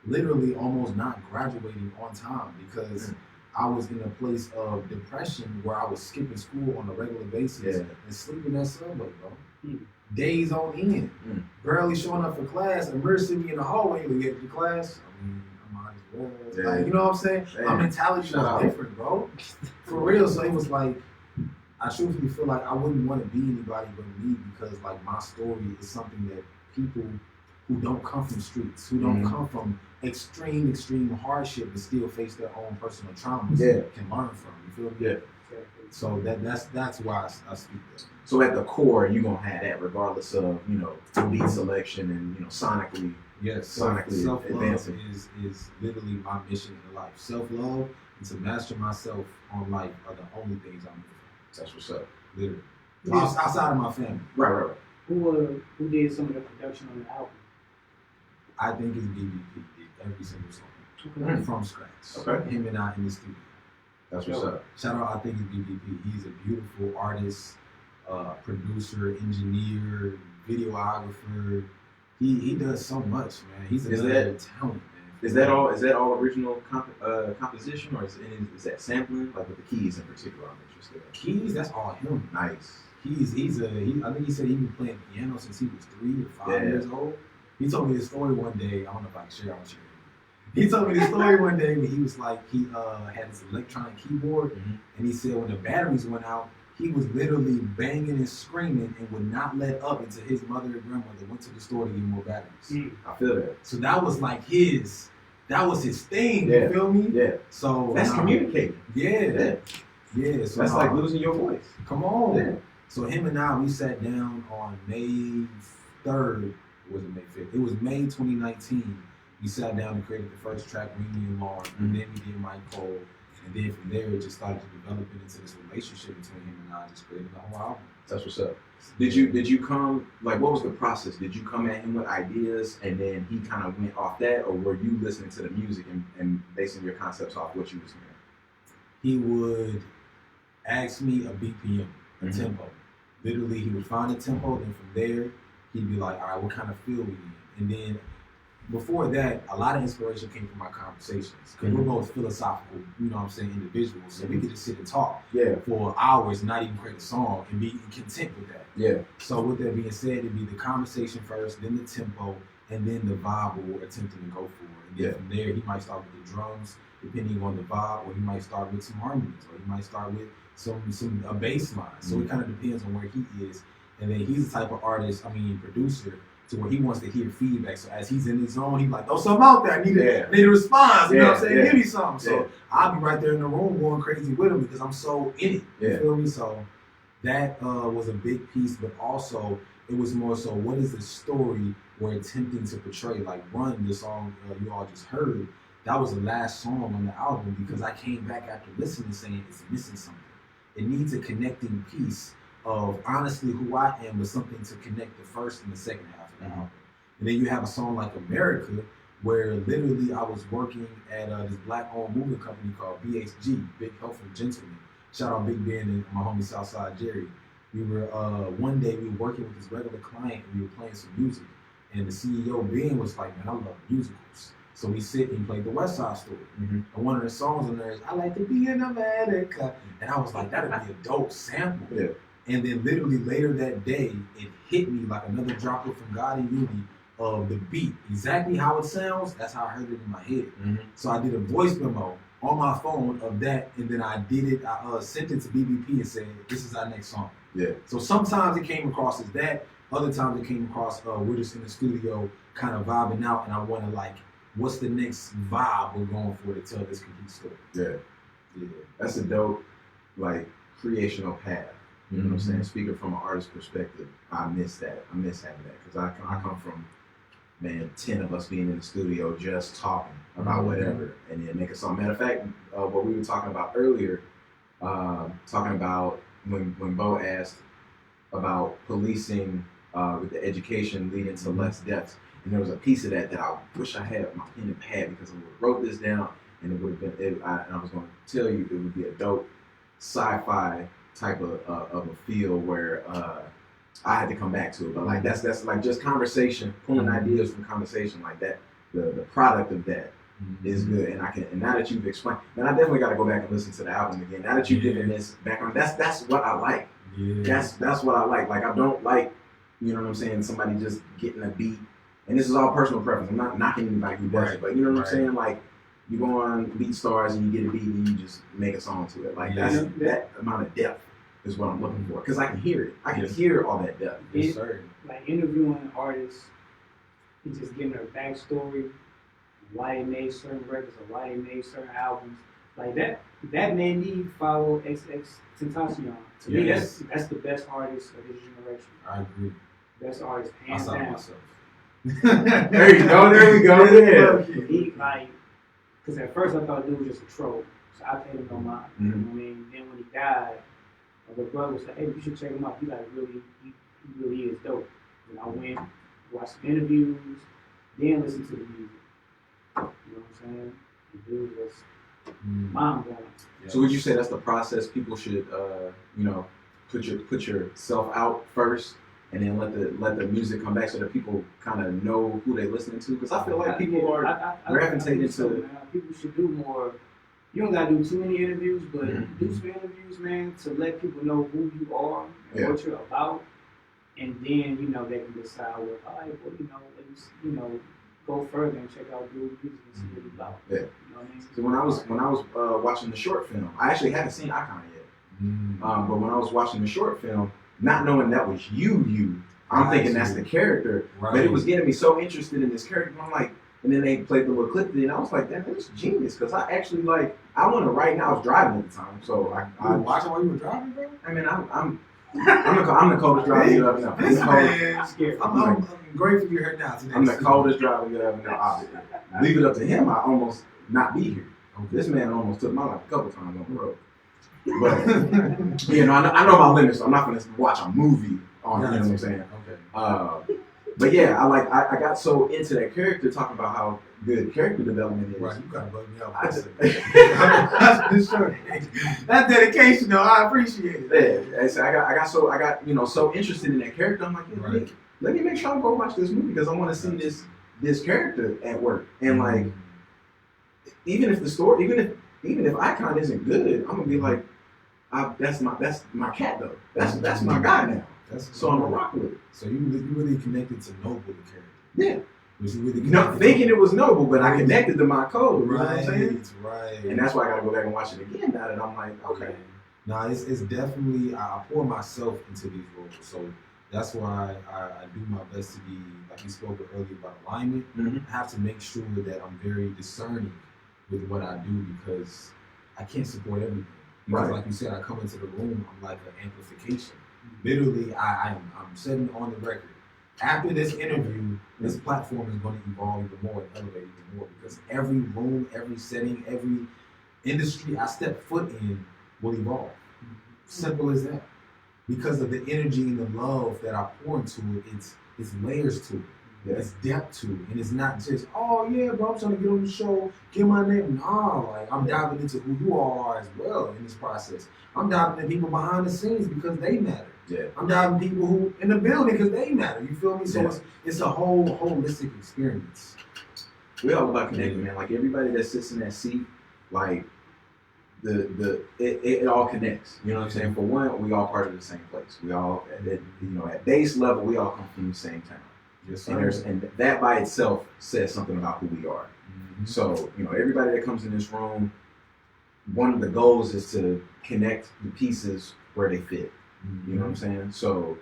literally almost not graduating on time because I was in a place of depression where I was skipping school on a regular basis and sleeping at subway, bro. Days on end, barely showing up for class, and Mercy me in the hallway to get to class. I mean, I might as well. Like, you know what I'm saying? My mentality was different, bro. For real. So it was like, I truthfully feel like I wouldn't want to be anybody but me because like my story is something that people who don't come from streets, who don't come from extreme hardship but still face their own personal traumas can learn from. You feel me? Yeah. So that's why I speak that. So at the core, you're gonna have that regardless of beat selection and sonically. Yes, self-love is literally my mission in life. Self-love and to master myself on life are the only things I'm doing. That's what's up. Literally. Outside of my family. Right. Who did some of the production on the album? I think it's BBP did every single song from scratch. Okay. Him and I in the studio. That's what's up. Shout out, I think it's BBP. He's a beautiful artist, producer, engineer, videographer. He does so much, man. He's another talent, man. Is that all original composition, or is that sampling? Like with the keys in particular, I'm interested in. Keys, that's all him. Nice. I think he said he's been playing piano since he was 3 or 5 years old. He told me this story one day. I don't know if I can share it with you. He told me this story one day when he was like, he had this electronic keyboard, and he said when the batteries went out, he was literally banging and screaming and would not let up until his mother and grandmother went to the store to get more batteries. I feel that. So that was like his thing, you feel me? Yeah. So that's communicating. Yeah. So that's like losing your voice. Come on. Yeah. So him and I, we sat down on May 3rd, or was it May 5th? It was May 2019. We sat down and created the first track, Ring Me and Lauren, and then we did Mycol. And then from there, it just started to develop into this relationship between him and I, just created the whole album. That's what's up. Did you come, like, what was the process? Did you come at him with ideas and then he kind of went off that, or were you listening to the music and basing your concepts off what you was hearing? He would ask me a BPM, a tempo. Literally, he would find a tempo, and from there, he'd be like, all right, what kind of feel we in? And then before that, a lot of inspiration came from my conversations, because we're both philosophical, you know what I'm saying, individuals, so we could just sit and talk for hours and not even create a song and be content with that. Yeah. So with that being said, it'd be the conversation first, then the tempo, and then the vibe we're attempting to go for. And then from there, he might start with the drums, depending on the vibe, or he might start with some harmonies, or he might start with a bass line. So it kind of depends on where he is. And then he's the type of artist, producer, to where he wants to hear feedback. So as he's in his zone, he's like, throw something out there. I need a response. You know what I'm saying? Give me something. So I'll be right there in the room going crazy with him because I'm so in it. You feel me? So that was a big piece, but also it was more so, what is the story we're attempting to portray? Like Run, the song you all just heard, that was the last song on the album because I came back after listening saying it's missing something. It needs a connecting piece of honestly who I am with something to connect the first and the second half of the album. And then you have a song like America, where literally I was working at this black-owned moving company called BHG, Big Helpful Gentleman. Shout out Big Ben and my homie Southside Jerry. We were, one day we were working with this regular client and we were playing some music. And the CEO, Ben, was like, man, I love musicals. So we sit and play the West Side Story. And one of the songs on there is, I like to be in America. And I was like, that'd be a dope sample. Yeah. And then literally later that day, it hit me like another droplet from God and Unity of the beat. Exactly how it sounds, that's how I heard it in my head. So I did a voice memo on my phone of that, and then I did it, I sent it to BBP and said, this is our next song. Yeah. So sometimes it came across as that, other times it came across, we're just in the studio kind of vibing out, and I want to like, what's the next vibe we're going for to tell this complete story? Yeah. That's a dope, like, creational path. You know what I'm saying? Speaking from an artist's perspective, I miss that. I miss having that because I come from, 10 of us being in the studio just talking about whatever and then make a song. Matter of fact, what we were talking about earlier, talking about when Bo asked about policing with the education leading to less deaths, and there was a piece of that I wish I had my pen and pad because I would have wrote this down and it would have been, and I was going to tell you it would be a dope sci-fi type of a feel where I had to come back to it, but like that's like just conversation, pulling ideas from conversation like that. The product of that is good, and now that you've explained, man, I definitely got to go back and listen to the album again. Now that you've given this background, that's what I like. That's what I like. Like I don't like, you know what I'm saying, somebody just getting a beat, and this is all personal preference. I'm not knocking anybody who does it, but you know what I'm saying, like. You go on BeatStars and you get a beat and you just make a song to it. Like that amount of depth is what I'm looking for. Because I can hear it. I can hear all that depth. Like interviewing artists and just giving their backstory, why they made certain records or why they made certain albums. Like that made me follow XXXTentacion. To me, that's the best artist of this generation. I agree. Best artist, hands down. Myself. There you go. There we go. Yeah. He, like, because at first I thought dude was just a troll, so I paid him no mind. You know what I mean? Then when he died, my brother was like, "Hey, you should check him out. He really is dope." And I went, watched some interviews, then listened to the music. You know what I'm saying? The dude was mind blowing. So would you say that's the process? People should, put yourself out first, and then let the music come back so that people kind of know who they're listening to. Because I feel like people are gravitating to. People should do more. You don't gotta do too many interviews, but do some interviews, man, to let people know who you are and what you're about, and then they can decide, well, all right, well, go further and check out dude's music and see what he's about. Yeah. You know what I mean? So when I was watching the short film, I actually haven't seen Icon yet. But when I was watching the short film, not knowing that was you, I'm thinking that's the character. Right. But it was getting me so interested in this character. I'm like, and then they played the little clip, and I was like, damn, that's genius. Because I actually I want to write, and I was driving at the time. So I was watching while you were driving, bro? I mean, I'm the coldest driver you ever know. I'm grateful you're here now. I'm the coldest driver you ever know. Leave it up to him, I almost not be here. This man almost took my life a couple times on the road. But you know, I know my limits. So I'm not gonna watch a movie on it. You know what I'm saying? Okay. But yeah, I got so into that character, talking about how good character development is. Right, you gotta bug me out. That dedication, though, I appreciate it. Yeah, so I got so interested in that character. I'm like, yeah, let me make sure I go watch this movie because I want to see this character at work. And like, even if the story, even if Icon isn't good, I'm gonna be like, that's my cat though. That's my guy now. So I'm gonna rock with it. So you really connected to Noble, the character. Yeah. Was you really Not thinking it was Noble, but I connected to my code. You know what I'm saying? Right. And that's why I gotta go back and watch it again now that I'm like, okay. Nah, it's definitely, I pour myself into these roles. So that's why I do my best to be, like you spoke earlier about alignment. I have to make sure that I'm very discerning with what I do because I can't support everything. Because like you said, I come into the room, I'm like an amplification. Literally, I'm sitting on the record. After this interview, this platform is going to evolve even more and elevate even more because every room, every setting, every industry I step foot in will evolve. Simple as that. Because of the energy and the love that I pour into it, it's layers to it. It's depth to it. And it's not just, oh yeah, bro, I'm trying to get on the show, get my name. Nah, like I'm diving into who you all are as well in this process. I'm diving into people behind the scenes because they matter. Yeah. I'm diving people who in the building because they matter. You feel me? So it's a whole holistic experience. We all about connecting, man. Like everybody that sits in that seat, like it all connects. You know what I'm saying? For one, we all part of the same place. We all at base level, we all come from the same town. Yes, sir. And that by itself says something about who we are. So, everybody that comes in this room, one of the goals is to connect the pieces where they fit. You know what I'm saying? So,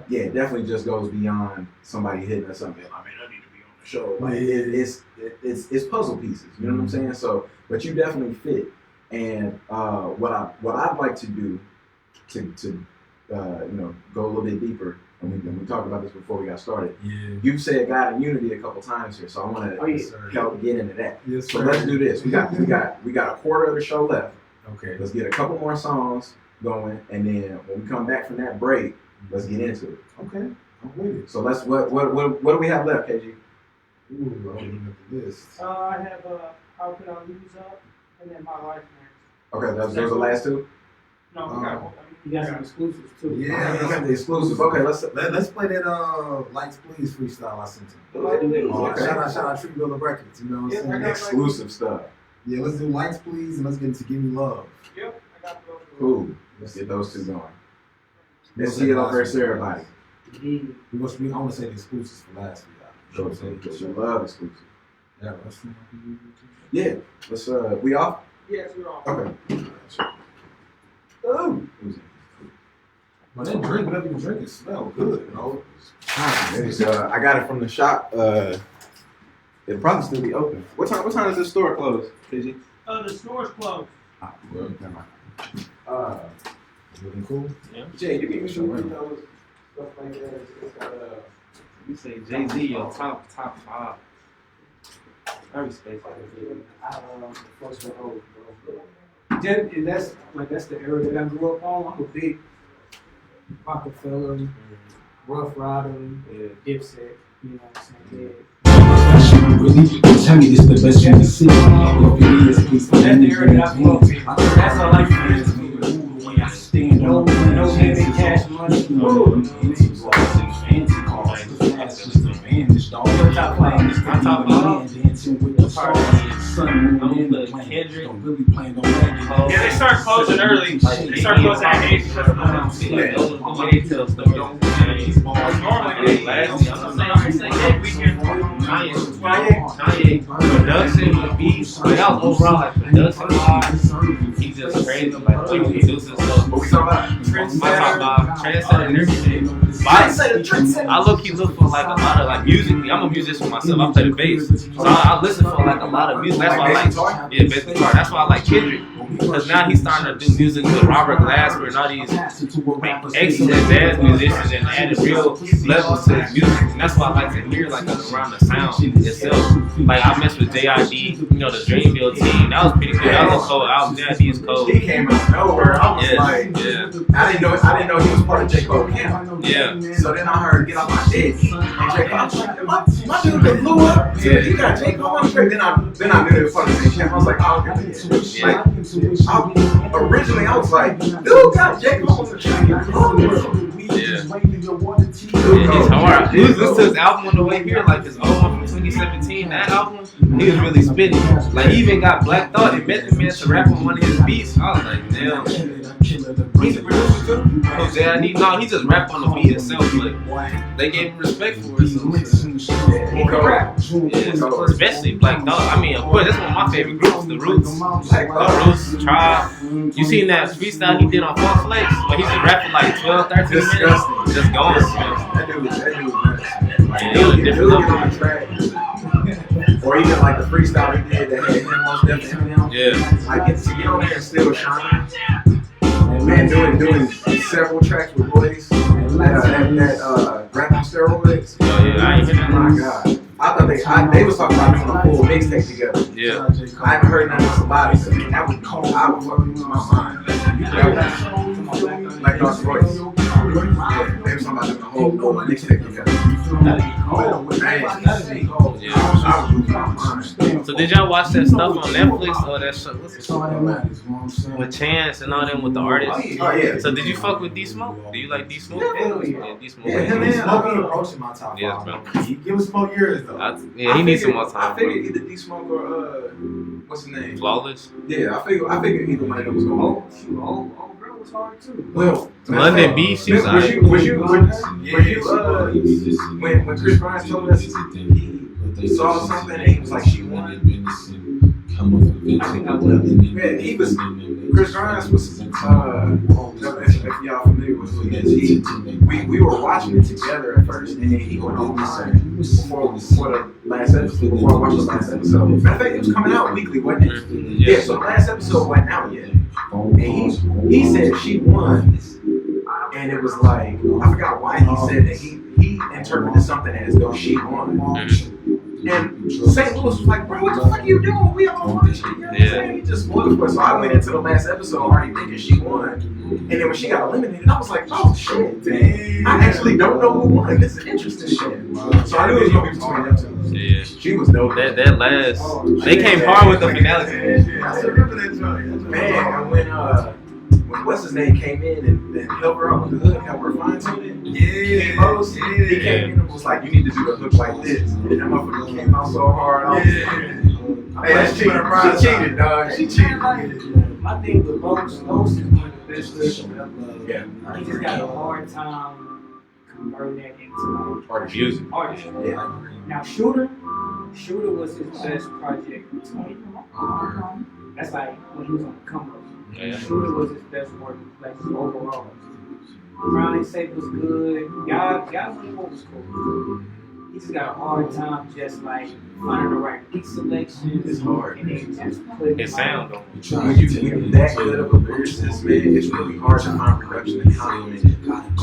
it definitely just goes beyond somebody hitting us something. I mean, I need to be on the show. Like it's puzzle pieces. You know what I'm saying? So, but you definitely fit. And what I'd like to do to go a little bit deeper. And we talked about this before we got started. Yeah. You've said God and unity a couple times here, so I want to help get into that. Yes, so sir. let's do this. We got a quarter of the show left. Okay. Let's get a couple more songs going, and then when we come back from that break, let's get into it. Okay. I'm with it. So what do we have left, KG? Ooh, I'm looking at the list. I have How Could I Lose Up, and then My Life Next. Okay, those are the last two. No, you got some exclusives too. Yeah, we got the exclusives. Okay, let's play that Lights Please freestyle I sent him. Okay. Shout out Tree Builder Records, you know what I'm saying? Exclusive stuff. Yeah, let's do Lights Please and let's get into Give Me Love. Yep, I got those. Cool. Let's get those two going. Let's see it up versus everybody. I want to say the exclusives for last week. Sure, because you love exclusive. Yeah, let's see. Yeah, let's we off? Yes, we're off. Okay. Oh. But that drink, whatever you drink, it smell good, bro. I got it from the shop. It'll probably still be open. What time does the store close, PG? The store's closed. Well, never mind. Looking cool? Yeah. Jay, you can show me Stuff like that. It's got You say Jay-Z, your top 5. I respect that. First one over, bro. And that's the era that I grew up on. I'm a big Rockefeller, Rough Rider, Dipset. You know what I'm saying? Really? Tell me this the best you can see. If it is, please tell That's me. the era that I grew up in. That's all I used to do. I stand No living cash money. Fancy cars, fast, just a vanish, dog. Top five. Dancing with the stars, sun, moon, and the Kendrick. don't really plan on that. Yeah, they start closing early. They start closing at 8 because of the Normally they last. I'm saying that weekend. Kanye production, the beats, like that was overall like production wise. He's just crazy. Like he produces stuff. What we talking about? My top 5, Trendsetter and everything. I low-key look for like a lot of like musically. I'm a musician myself. I play the bass, so I listen for like a lot of music. That's why I like bass guitar. That's why I like Kendrick. Because now he's starting to do music with Robert Glasper and all these excellent jazz musicians and added real levels to his music. And that's why I like to hear like around the sound itself. Like I messed with JID, you know, the Dreamville team. That was pretty cool. That was a cold album. JID is cold. He came out of nowhere. I was like, I didn't know he was part of J. Cole camp. Yeah. So then I heard Get Off My Dick. And J. Cole, I was like, my dude that blew up. Yeah. He got J. Cole on the track. Then I knew they were part of the same camp. I was like, oh, okay. Yeah. Originally, I was like, dude got J. Cole on the track. Yeah, he's hard. He was listening to his album on the way here, like his old one from 2017. That album, he was really spitting. Like he even got Black Thought and Method Man to rap on one of his beats. I was like, damn. He's a producer too. No, he just rapped on the beat itself. Like they gave him respect for it. So. He can rap. Yeah, especially Black Thought. I mean, of course, that's one of my favorite groups, The Roots. Black Thought. Roots, Tribe. You seen that freestyle he did on Funk Flex? Where he just rapping like 12, 13 minutes? Disgusting. Just going. That dude was nuts. Yeah, it was a different level. On the track. Or even like the freestyle he did that had him most definitely on. Yeah. Like to get on there and still shine. Man, doing several tracks with boys. That rap on steroids. Oh yeah, I ain't hear that. My God. I thought they was talking about doing a full mixtape together. Yeah. I haven't heard nothing else about it. And that would cold. I would fucking lose my mind. Like Dr. Royce. Yeah, they was talking about doing a whole mixtape together. Yeah. I would lose my mind. So did y'all watch that stuff on Netflix or that show? What's it called? With Chance and all them with the artists? Oh yeah. So did you fuck with D Smoke? Do you like D Smoke? Yeah, D Smoke. Yeah, him and Smokey approaching my top Yeah, five. bro. Give him some more years though. Yeah, he needs some more time. I figured either D Smoke or what's his name? Flawless. Yeah, I figured either one of them was going. Oh, bro was hard too. Well, London B, she was was you when Chris Brown told us he saw something and he was like she won. I think I would. Yeah, he was. Chris Grimes was. If y'all familiar with who he is, we were watching it together at first, and then he went online before the last episode. Before I watched the last episode, matter of fact, it was coming out weekly, wasn't it? Yeah. So the last episode wasn't out yet, and he said she won, and it was like I forgot why he said that he interpreted something as though she won. And St. Louis was like, bro, what the fuck are you doing? We all watching. You know what I'm saying? He just spoiled for us. So I went into the last episode already thinking she won. And then when she got eliminated, I was like, oh shit, dang. I actually don't know who won. This is interesting shit. So I knew it was going to be between them two. Yeah. She was dope. That last, they came hard with the finale. Yeah, I still remember that joint. Man, when what's his name came in and helped her out with the hook, helped her fine tune it. He came in and was like, you need to do a hook like this. And that motherfucker came out so hard. Hey, that's cheating. She cheated, dog. She cheated. My thing with Los is one of the best listeners ever. Yeah. He just got a hard time converting that into like Artist Music. artistry. Yeah. Now Shooter was his best project. That's like when he was on the come up. Yeah. Shooter was his best work, like overall. Brown and Safe was good. God was cool. He just got a hard time just like finding the right beat selection. It's hard. And then just putting His sound. When you that good of a lyricist, man, it's really hard to find production and compliment it.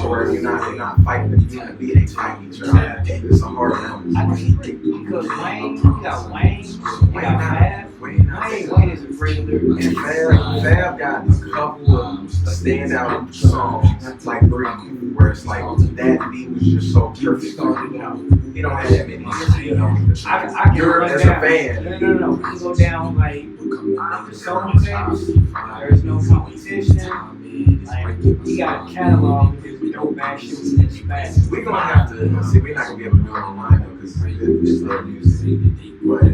Or you're not fighting the beat, they fight each other. It's a hard one. I think because Wayne, you got Fab. Wayne is a great lyricist. And Fab got a couple of standout songs like Three Cool, where it's like that beat was just so perfect. You don't have that many. You know, you're as a fan. No. You go down like the song things. There's no competition. Like he got a catalog with his dope ass shit with his fast. We're gonna have to see. We're not gonna be able to do it online though, because it's their music. But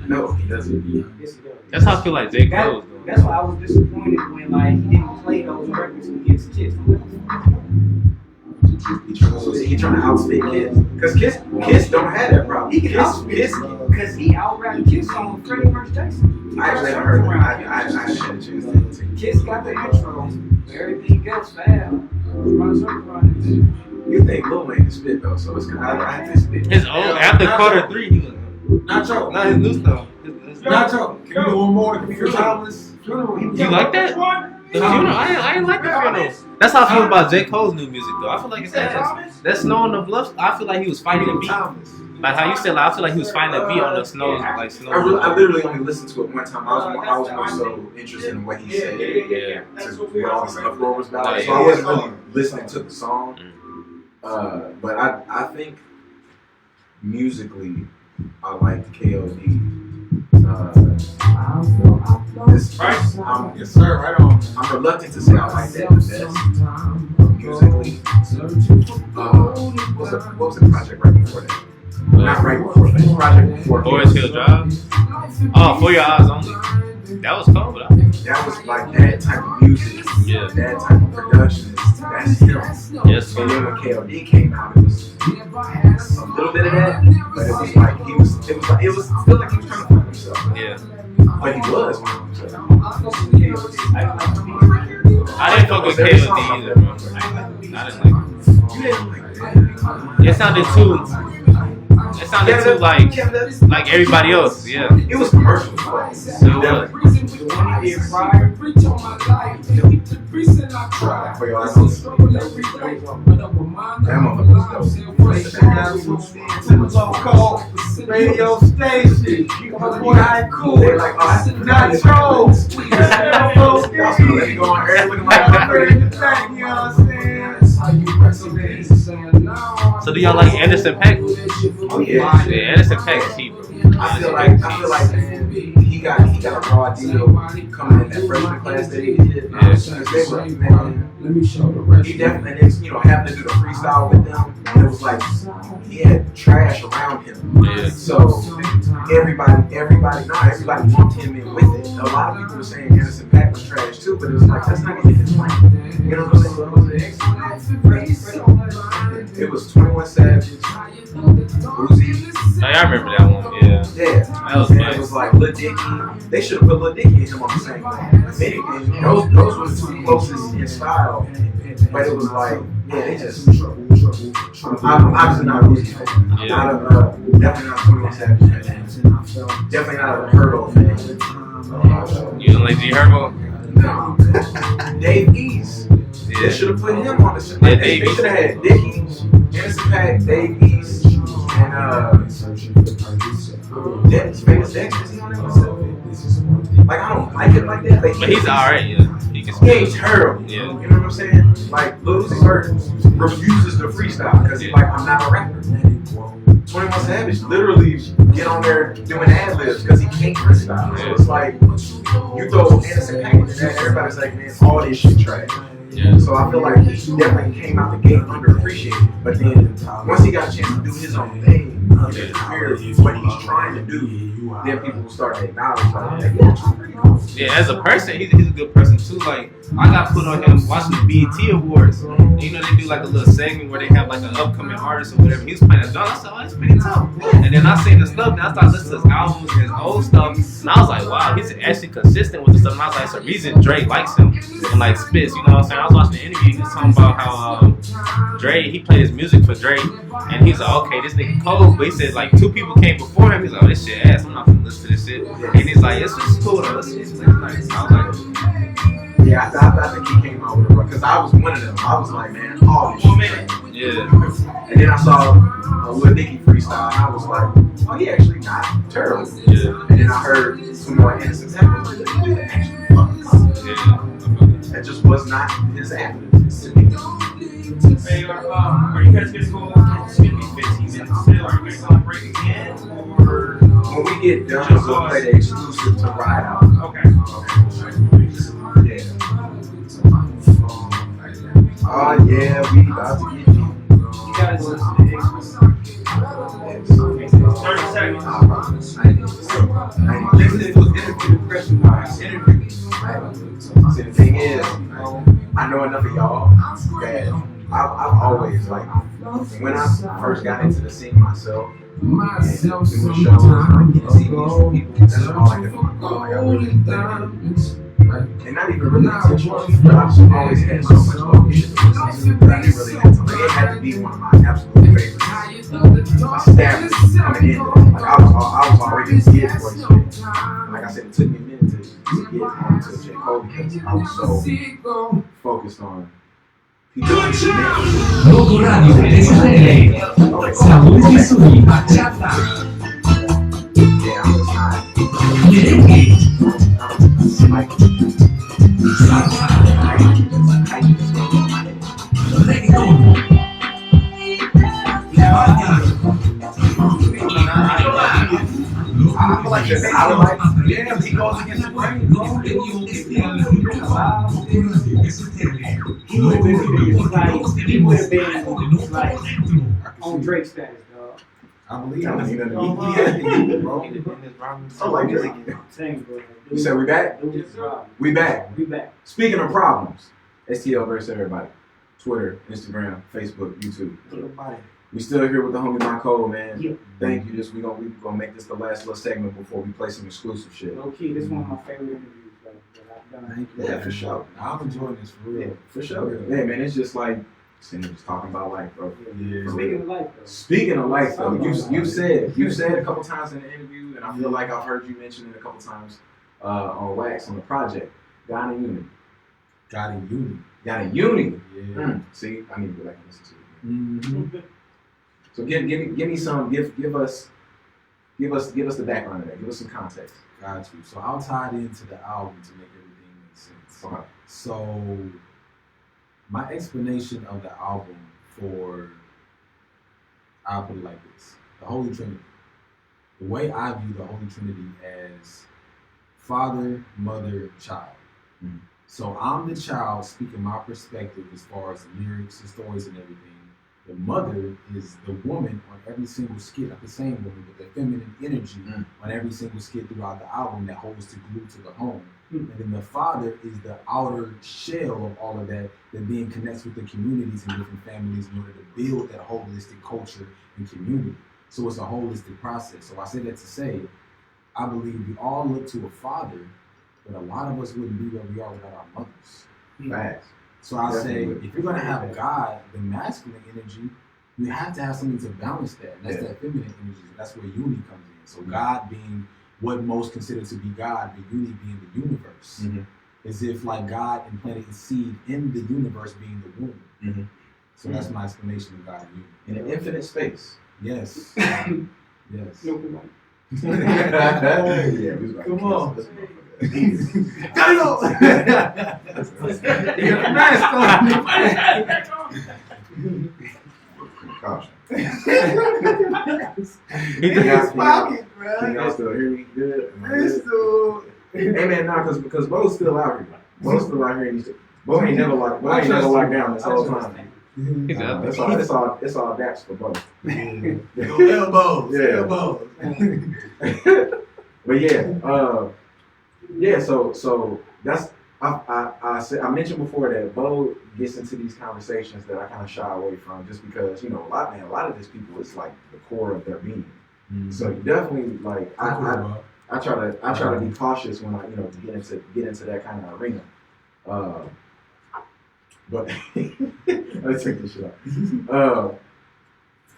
no, he doesn't. That's how I feel like J. Cole. That's why I was disappointed when like he didn't play those records against Kiss. He trying to outspit Kiss, because Kiss don't have that problem. He can outspit Kiss because he out-rapped Kiss on Freddie vs. Jackson. I actually haven't heard that. I had a chance to. Kiss got the intro. Everything else, man. You think Lil Wayne can spit though, so it's kind of I have to spit. His old after quarter 3, he was Nacho. not his new stuff. Nacho. Can you do one more? Can you do Timeless? You like that? The funeral, I ain't like the funeral. That's how I feel about J. Cole's new music though. I feel like it's ass. That Snow on the Bluff, I feel like he was fighting the beat. Like how you said, like, I feel like he was fighting the beat on the Snow, like Snow. I literally only listened to it one time. I was more so interested in what he said. Yeah. What all this uproar was about. So I wasn't really listening to the song. But I think musically, I like KOD. Yes, sir. Right on. I'm reluctant to say I like that the best musically. What was the project right before that? Not right before that. The project before. Boys Hill Drive. Oh, For Your Eyes Only. That was cool. That was like that type of music. Yeah. That type of production. That's him. Yes. And then when KOD came out, it was a little bit of that, but it was like it was still like he was trying to find himself. Yeah. But he was finding himself. I didn't fuck with KOD either, bro. I didn't like it. It sounded too like everybody else. Yeah. It was commercial. It was. For Your Eyes Only. That motherfucker was dope. Local radio station. Cool. They're like, Nacho. Let me go on air looking like You know what I'm saying? So do y'all like Anderson .Paak? Oh yeah. Yeah, Anderson .Paak is cheap. I feel like he got a raw deal coming in that freshman class that he did. He definitely, having to do the freestyle with them, it was like he had trash around him. Yeah. So everybody lumped him in with it. A lot of people were saying Anderson .Paak was trash too, but it was like that's not even his lane. You know what I'm saying? It was 21 Savage, Uzi. Oh, I remember that one. Yeah. Yeah, That was and nice. it was like Lil Dicky. They should have put Lil Dicky and him on the same line. And those were the two closest in style. But it was like, yeah, they just. I'm obviously not a Uzi fan. Yeah. Definitely not 21 Savage fan. Definitely not a Hurdle fan. You don't like G Herbo? No. Dave East. Yeah. They should have put him on the same. Yeah, Like, Dave they East. should have had Dicky, Anderson .Paak, Dave East, and Famous Dex. Is he on that one? Like I don't like it like that. But he's alright, yeah. He can He ain't terrible. Yeah. You know what I'm saying? Like Lil Uzi Vert refuses to freestyle because he's like, I'm not a rapper. 21 Savage literally get on there doing ad libs because he can't freestyle. So it's like you throw Anderson .Paak in there, everybody's like, man, all this shit trash. Yeah. So I feel like he definitely came out the gate underappreciated. But then once he got a chance to do his own thing, what he's trying to do, then people will start to acknowledge like, Yeah, as a person, he's a good person too. Like, I got put on him watching the BET Awards. And, they do like a little segment where they have like an upcoming artist or whatever. He was playing a drum. I said, oh, that's pretty tough. And then I seen the stuff, and I started listening to his albums and his old stuff. And I was like, wow, he's actually consistent with the stuff. And I was like, it's a reason Dre likes him and like spits. You know what I'm saying? I was watching the interview. He was talking about how Dre, he played his music for Dre. And he's like, okay, this nigga cold. But he said like 2 people came before him. He's like, oh, this shit ass. I'm not gonna listen to this shit. And he's like, this is cool though. This is nice. I was like, yeah, I think he came out with it because I was one of them. I was like, man, all this shit. yeah. And then I saw a Lil Dicky freestyle, and I was like, oh, he actually not terrible. Yeah. And then I heard some more Anderson samples. Yeah. That just was not his avenue to me. Hey, are you guys gonna go? It's gonna be 15 minutes still. Are you guys gonna break again, or When we get done, we'll play the exclusive to Ride Out. okay? Yeah. Oh yeah, we about to get you. You gotta listen to the exclusive. 30 seconds. I promise. I ain't listen to an interview, question wise interview. See, the thing is, I know enough of y'all that I've always like when I first got into the scene myself. And doing shows, like getting CDs from people, that's all I could do. Like I really And not even really intentional, but I just always had so much love for it had to be one of my absolute favorites. My staff coming in, like I was already a kid for this shit. And like I said, it took me a minute to get onto J. Cole because I was so focused on people. Logo Radio SRL. Saúde sui bachata. Yeah, I'm just not. Merengue. Like, Salsa. Reggaeton. I feel like I would like, yeah, he goes against the grain, bro. He would have been like on Drake status, dog. I believe He it. had the youth, bro. I like Drake. Same, bro. You said we back? We back. We back. Speaking of problems, STL versus everybody. Twitter, Instagram, Facebook, YouTube. Everybody. We still here with the homie Mycol, man. Yeah. Thank you. We gonna make this the last little segment before we play some exclusive shit. Low key, this is one of my favorite interviews that I've done. Thank you. Yeah, for sure. I'm enjoying this for real. Yeah, for sure. Yeah, man, it's just like just talking about life, bro. Yeah. Speaking of life, though. Speaking of life, though, you said a couple times in the interview, and I feel like I've heard you mention it a couple times on Wax on the project. God in Unity. God in unity. God in Unity. Yeah. See, I need to go back and listen to it. Mm-hmm. So give me some. Give us the background of that. Give us some context. Got you. So I'll tie it into the album to make everything make sense. Okay. So my explanation of the album I'll put it like this: the Holy Trinity. The way I view the Holy Trinity as Father, Mother, Child. Mm-hmm. So I'm the child speaking my perspective as far as the lyrics, the stories, and everything. The mother is the woman on every single skit, not the same woman, but the feminine energy on every single skit throughout the album that holds the glue to the home. And then the father is the outer shell of all of that then connects with the communities and different families in order to build that holistic culture and community. So it's a holistic process. So I say that to say, I believe we all look to a father, but a lot of us wouldn't be where we are without our mothers. Facts. So I say, Definitely. if you're going to have God, the masculine energy, you have to have something to balance that. And that's that feminine energy. That's where unity comes in. So God being what most consider to be God, but unity being the universe. Mm-hmm. As if like God implanted his seed in the universe being the womb. Mm-hmm. So that's my explanation of God and In unity. an infinite space. Yes. Yes. No, come on. Yeah, we was about Come to on. cancel this motherfucker. Gotta go! Caution. He Can y'all- pocket, Can y'all still hear me good? Am I good? Crystal. Hey man, nah, because Bo's still out here. Bo's still out here. Bo ain't never locked down this whole time. He's out there. It's all daps for Bo. Elbows. Yeah. Elbows. But yeah, so that's I mentioned before that Bo gets into these conversations that I kind of shy away from just because a lot of these people it's like the core of their being. Mm-hmm. So you definitely like I try to be cautious when I get into that kind of arena. But let's take this shit out.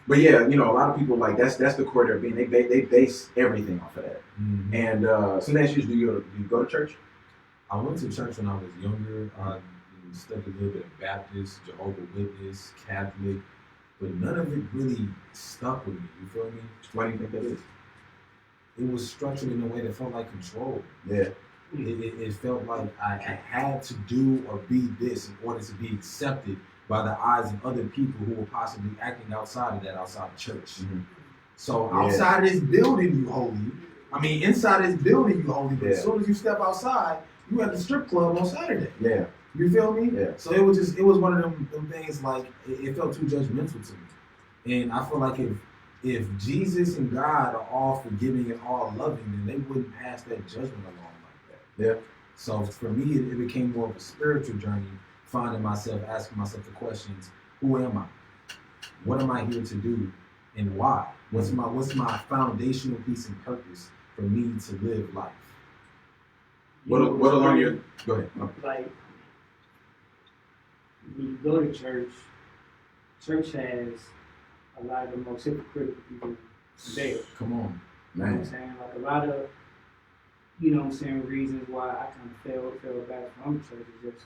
But yeah, a lot of people like that's the core of their being. They base everything off of that. Mm-hmm. And so that's usually do you go to church? I went to church when I was younger. I studied a little bit of Baptist, Jehovah's Witness, Catholic, but none of it really stuck with me. You feel me? Why do you think that is? It was structured in a way that felt like control. Yeah. It felt like I had to do or be this in order to be accepted by the eyes of other people who were possibly acting outside of church. Mm-hmm. So outside of this building, you holy. I mean, inside this building, you holy. But as Yeah. soon as you step outside, you at the strip club on Saturday. Yeah. You feel me? Yeah. So it was one of them things like it felt too judgmental to me. And I feel like if Jesus and God are all forgiving and all loving, then they wouldn't pass that judgment along like that. Yeah. So for me, it became more of a spiritual journey, finding myself, asking myself the questions: who am I? What am I here to do? And why? What's my foundational piece and purpose for me to live life? What along your? Go ahead. Like when you go to church, church has a lot of the most hypocritical people there. Come on, You know what I'm man. saying? Like a lot of, you know what I'm saying, reasons why I kind of fell back from church is just,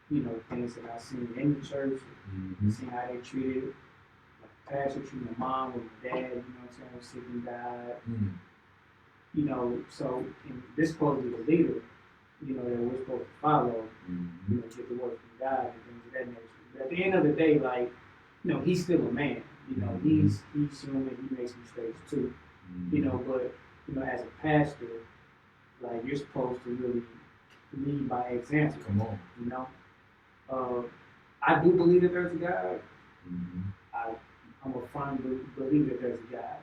you know, things that I seen in the church, seeing how they treated like the pastor treating my mom or my dad, you know what I'm saying, was sick and died. You know, so and this supposed to be the leader, you know, that we're supposed to follow, you know, get the word from God and things of that nature. But at the end of the day, like, you know, he's still a man. You know, he's human, he makes mistakes too. You know, but you know, as a pastor, like you're supposed to really lead by example. Come on. You know, I do believe that there's a God. I'm a firm believer that there's a God.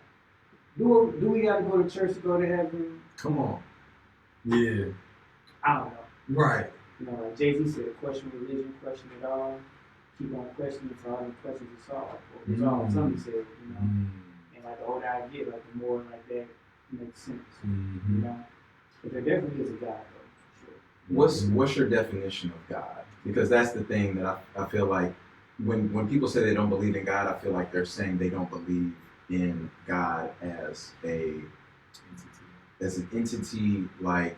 Do we got to go to church to go to heaven? Come on. Yeah. I don't know. Right. You know, like Jay-Z said, question religion, question it all. Keep on questioning until all the questions are solved. Or resolved, somebody said, you know. And like the older I get, like the more like that makes sense. You know? But there definitely is a God though, for sure. What's your definition of God? Because that's the thing that I feel like when people say they don't believe in God, I feel like they're saying they don't believe in God as an entity like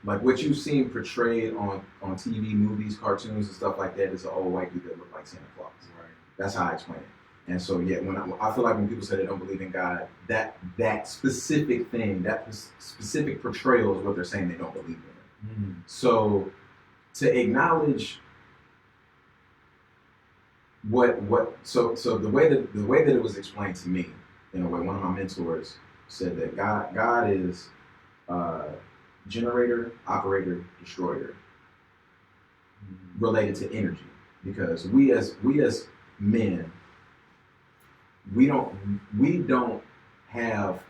what you've seen portrayed on TV, movies, cartoons, and stuff like that is an old white dude that look like Santa Claus. Right. That's how I explain it. And so, yeah, when I feel like when people say they don't believe in God, that specific thing, that specific portrayal is what they're saying they don't believe in. So, to acknowledge so the way that it was explained to me, in a way, one of my mentors said that God is generator, operator, destroyer, related to energy, because we as men, we don't have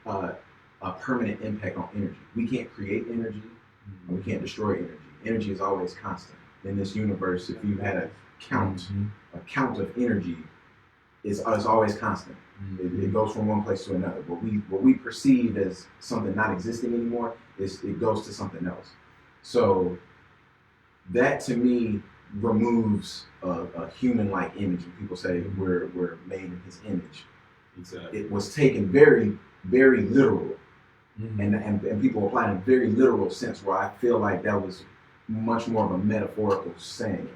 a permanent impact on energy. We can't create energy, and we can't destroy energy. Energy is always constant in this universe. If you had a count of energy, it's always constant. It goes from one place to another. What we perceive as something not existing anymore it goes to something else. So that to me removes a human-like image. When people say we're made in His image, exactly. It was taken very, very literal, and people apply in a very literal sense. Where I feel like that was much more of a metaphorical saying.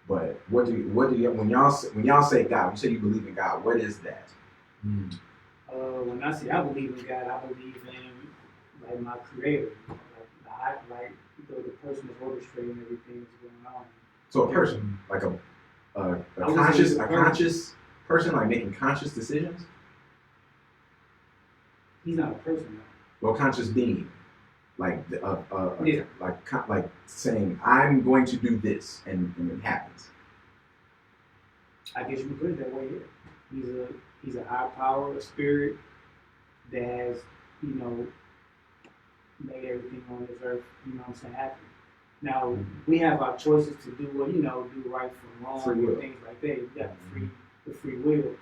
But what do you when y'all say God, you say you believe in God, what is that? When I say I believe in God, I believe in like my Creator, like the person that's orchestrating everything that's going on. So a person, like a conscious person, like making conscious decisions. He's not a person though. Well, conscious being, like like saying I'm going to do this, and it happens. I guess you could put it that way. Yeah. He's a high power, a spirit that has, you know, made everything on this earth, you know what I'm saying, happen. Now, we have our choices to do what, you know, do right from wrong, and things like that. You got the free will,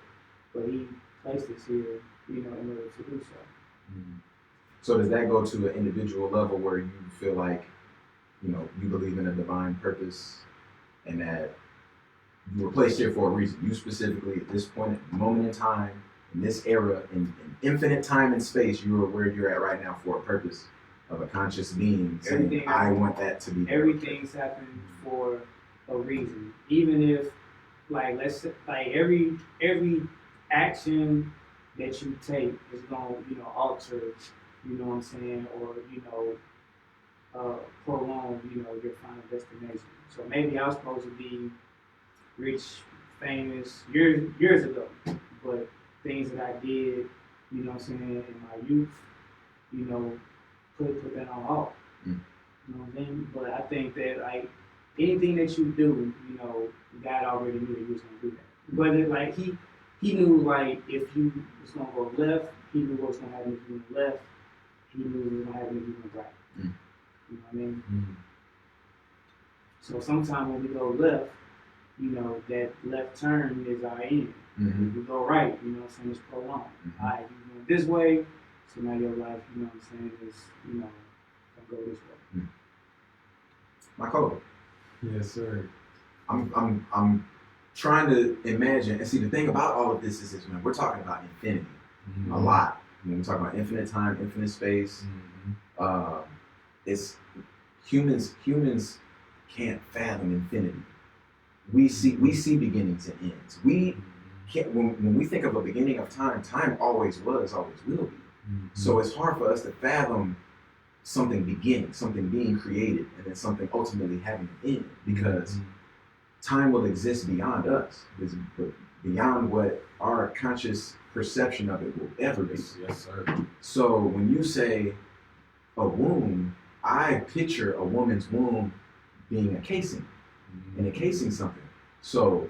but He placed us here, you know, in order to do so. So does that go to an individual level where you feel like, you know, you believe in a divine purpose and that you were placed here for a reason? You specifically, at this point, moment in time, in this era, in infinite time and space, you are where you're at right now for a purpose of a conscious being saying, I want that to be. Everything's happening for a reason. Even if, like, let's say, like every action that you take is going to, you know, alter, you know what I'm saying, or, you know, prolong, you know, your final destination. So maybe I was supposed to be rich, famous years ago, but things that I did, you know what I'm saying, in my youth, you know, put that on hold. You know what I mean? But I think that like anything that you do, you know, God already knew that you was gonna do that. But it, like he knew like if you was gonna go left, He knew what was gonna happen if you went left. He knew what was gonna happen if you went right. You know what I mean? So sometimes when we go left, you know, that left turn is our end. If we go right, you know what I'm saying, it's prolonged. All right, you went this way, so now your life, you know what I'm saying, is, you know, go this way. Mycol, Yes, sir. I'm trying to imagine and see the thing about all of this is man, we're talking about infinity a lot. When we talk about infinite time, infinite space, it's humans can't fathom infinity. We see beginnings and ends. We can't when we think of a beginning of time always was, always will be. So it's hard for us to fathom something beginning, something being created, and then something ultimately having an end, because time will exist beyond us, beyond what our conscious perception of it will ever be. Yes, sir. So when you say a womb, I picture a woman's womb being a casing and encasing something. So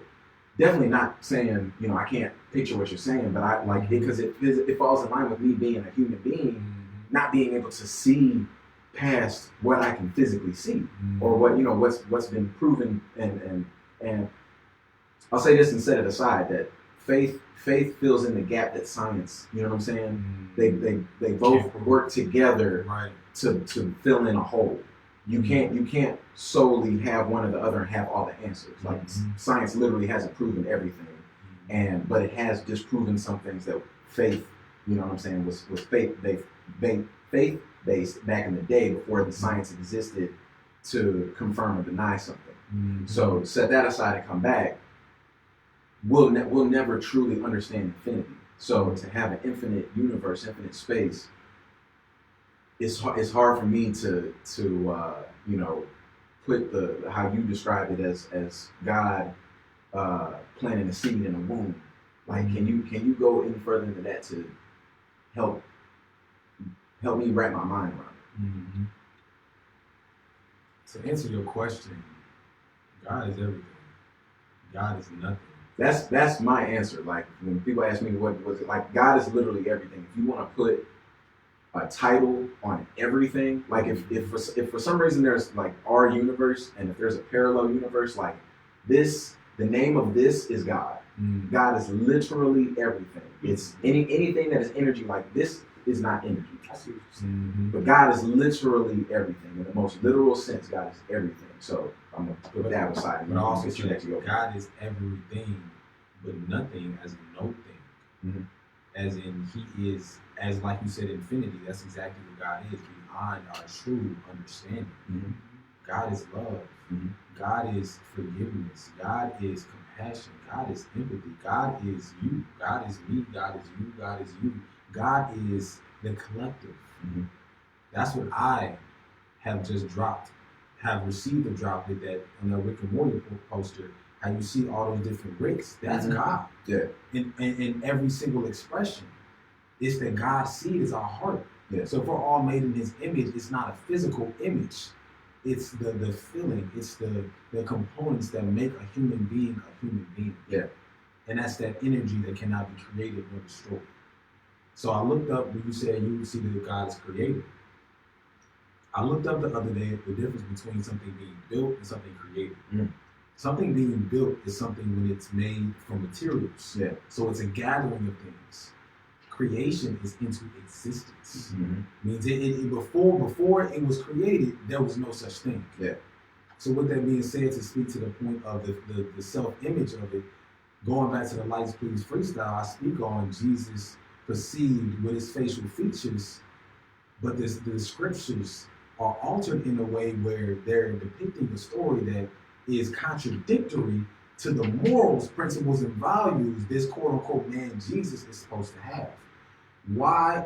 definitely not saying, I can't picture what you're saying, but I like it because it falls in line with me being a human being, not being able to see past what I can physically see or what's been proven and I'll say this and set it aside that faith fills in the gap that science, you know what I'm saying? They both work together to fill in a hole. You can't solely have one or the other and have all the answers. Like science literally hasn't proven everything, but it has disproven some things that faith, you know what I'm saying, was faith based back in the day before the science existed to confirm or deny something. So set that aside and come back. We'll never truly understand infinity. So to have an infinite universe, infinite space, it's hard for me to put how you describe it as God planting a seed in a womb. Like, can you go any further into that to help me wrap my mind around it? To answer your question, God is everything. God is nothing. That's my answer. Like when people ask me what was it, like God is literally everything. If you want to put a title on everything, like if for some reason there's like our universe and if there's a parallel universe, like this, the name of this is God. God is literally everything. It's anything that is energy. Like this is not energy. I see what you're saying. But God is literally everything in the most literal sense. God is everything. So I'm gonna put that aside. But also God is everything, but nothing as no thing. As in He is, as like you said, infinity. That's exactly what God is, beyond our true understanding. God is love. God is forgiveness. God is compassion. God is empathy. God is you. God is me. God is you. God is you. God is the collective. That's what I have just dropped, have received a drop with that on the Rick and Morty poster. How you see all those different Ricks, that's God. Yeah. In every single expression. It's that God's seed is our heart. Yeah. So if we're all made in His image, it's not a physical image. It's the feeling, it's the components that make a human being a human being. Yeah. And that's that energy that cannot be created nor destroyed. So I looked up, when you said you would see that God is created. I looked up the other day the difference between something being built and something created. Something being built is something when it's made from materials. Yeah. So it's a gathering of things. Creation is into existence. Means it before it was created, there was no such thing. Yeah. So with that being said, to speak to the point of the self-image of it, going back to the Lights Please freestyle, I speak on Jesus perceived with his facial features, but the scriptures are altered in a way where they're depicting a story that is contradictory to the morals, principles, and values this quote-unquote man Jesus is supposed to have. Why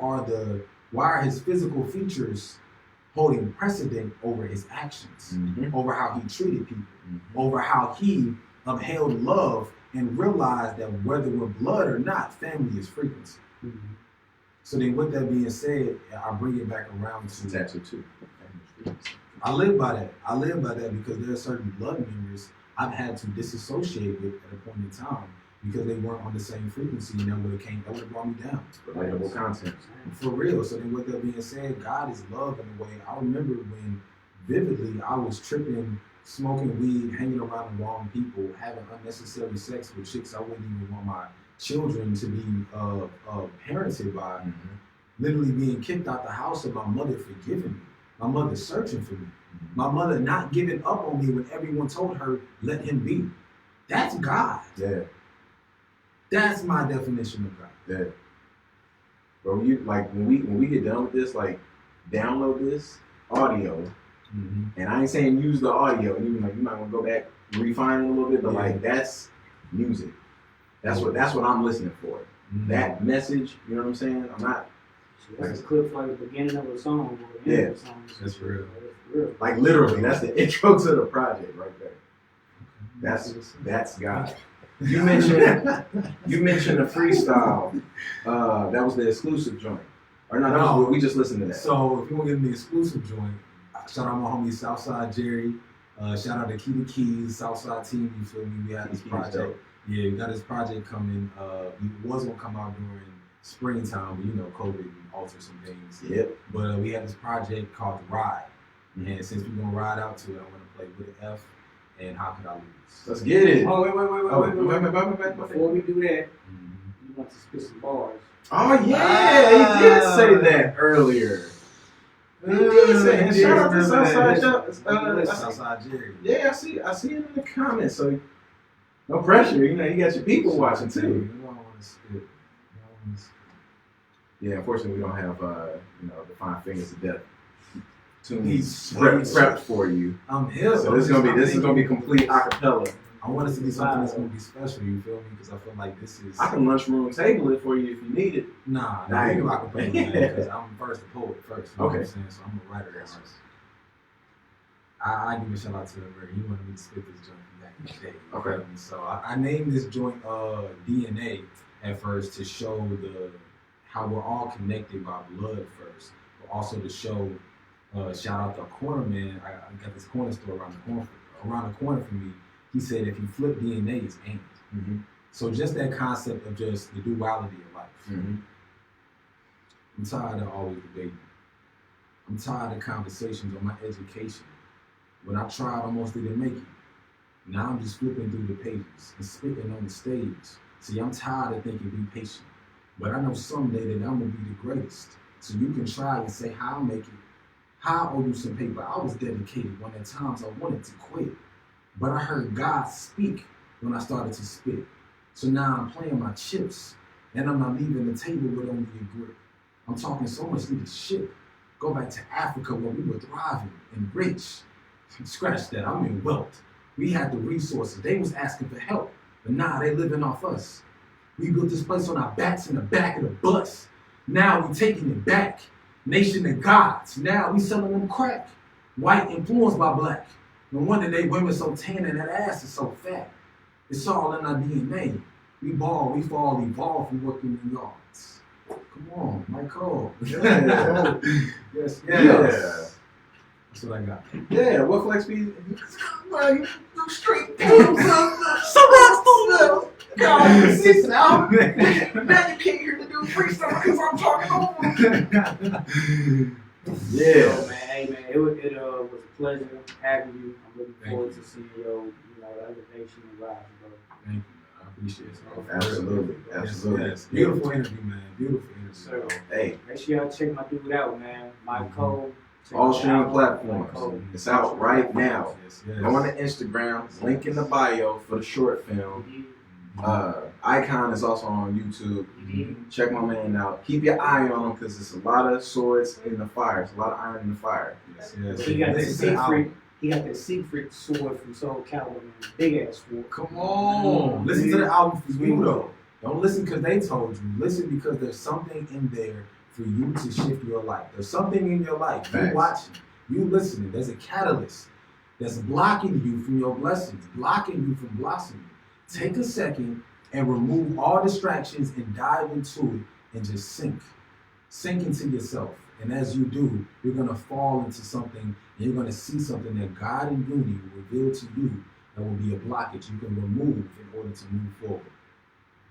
are his physical features holding precedent over his actions, over how he treated people, over how he upheld love and realized that whether we're blood or not, family is frequency. So then with that being said, I bring it back around to tattoo too. I live by that because there are certain blood members I've had to disassociate with at a point in time because they weren't on the same frequency, and that would have brought me down. Relatable content. For real. So then with that being said, God is love in a way. I remember when vividly I was tripping, smoking weed, hanging around the wrong people, having unnecessary sex with chicks I wouldn't even want my children to be parented by, literally being kicked out the house of my mother forgiving me. My mother searching for me. My mother not giving up on me when everyone told her, let him be. That's God. Yeah. That's my definition of God. Yeah. Bro, you like when we get done with this, like download this audio, and I ain't saying use the audio, and you might want to go back and refine it a little bit, but like that's music. That's what I'm listening for. That message, you know what I'm saying? I'm not. That's a clip for the beginning of a song. Or the end of a song. That's real. Like literally, that's the intro to the project right there. That's God. You mentioned the freestyle. That was the exclusive joint. Or no, that was we just listened to that. So if you want to get me the exclusive joint, shout out my homie Southside Jerry. Shout out to Key to Keys, Southside team. You feel me? We had this project. Yeah, we got this project coming. We was gonna come out during springtime, but you know, COVID altered some things. Yep. But we had this project called The Ride. And since we're gonna ride out to it, I want to play with an F and How Could I Lose? Let's get it. Oh, wait. Before we do that, you want to spit some bars. Oh, yeah. He did say that earlier. He did say that. Shout out to Southside Jerry. Yeah, I see it in the comments. So, no pressure. You know, you got your people watching, too. You don't want to spit. Yeah, unfortunately, we don't have, the Fine Fingers of Death. He's prepped for you. I'm here. So this is gonna be complete acapella. I want it to be something that's gonna be special. You feel me? Because I feel like this is. I can lunchroom table it for you if you need it. Nah, I ain't acapella because I'm first a poet first. You know what I'm saying? So I'm a writer first. I give a shout out to him. He wanted me to spit this joint back in the day. Okay. So I named this joint DNA at first to show how we're all connected by blood first, but also to show. Shout out to a corner man. I got this corner store around the corner from me. He said if you flip DNA, it's aimed. So just that concept of just the duality of life. I'm tired of always debating. I'm tired of conversations on my education. When I tried, I almost didn't make it. Now I'm just flipping through the pages and spitting on the stage. See, I'm tired of thinking be patient. But I know someday that I'm gonna be the greatest. So you can try and say how I'll make it. How I owe you some paper. I was dedicated when at times I wanted to quit. But I heard God speak when I started to spit. So now I'm playing my chips. And I'm not leaving the table with only a grip. I'm talking so much leadership. Go back to Africa where we were thriving and rich. Scratch that, I'm in wealth. We had the resources. They was asking for help. But now they living off us. We built this place on our backs in the back of the bus. Now we taking it back. Nation of gods. Now we selling them crack. White influenced by black. No wonder they women so tan and that ass is so fat. It's all in our DNA. We ball, we fall, evolve from working in yards. Come on, Mycol. Yes. That's what I got. Yeah, what flex speed? You straight pants up. So God, sit now. Now you can't hear the dude freestyle because I'm talking over. Yeah. So, man, hey man, it was a pleasure having you. I'm looking forward to seeing your, elevation and rise, bro. Thank you, man. I appreciate it. Absolutely. Yes. Beautiful interview, man. Beautiful interview. So, hey, make sure y'all check my dude out, man. Mycol. All streaming platforms. It's out right now. Go on to Instagram, link in the bio for the short film. Icon is also on YouTube. Check my man out. Keep your eye on him because there's a lot of swords in the fire. There's a lot of iron in the fire. Yes. He got that secret sword from Soul Calibur, big ass sword. Come on. Listen to the album for you though. Don't listen because they told you. Listen because there's something in there for you to shift your life. There's something in your life. You watching, you listening. There's a catalyst that's blocking you from your blessings, blocking you from blossoming. Take a second and remove all distractions and dive into it and just sink. Sink into yourself. And as you do, you're going to fall into something and you're going to see something that God in unity will reveal to you that will be a blockage you can remove in order to move forward.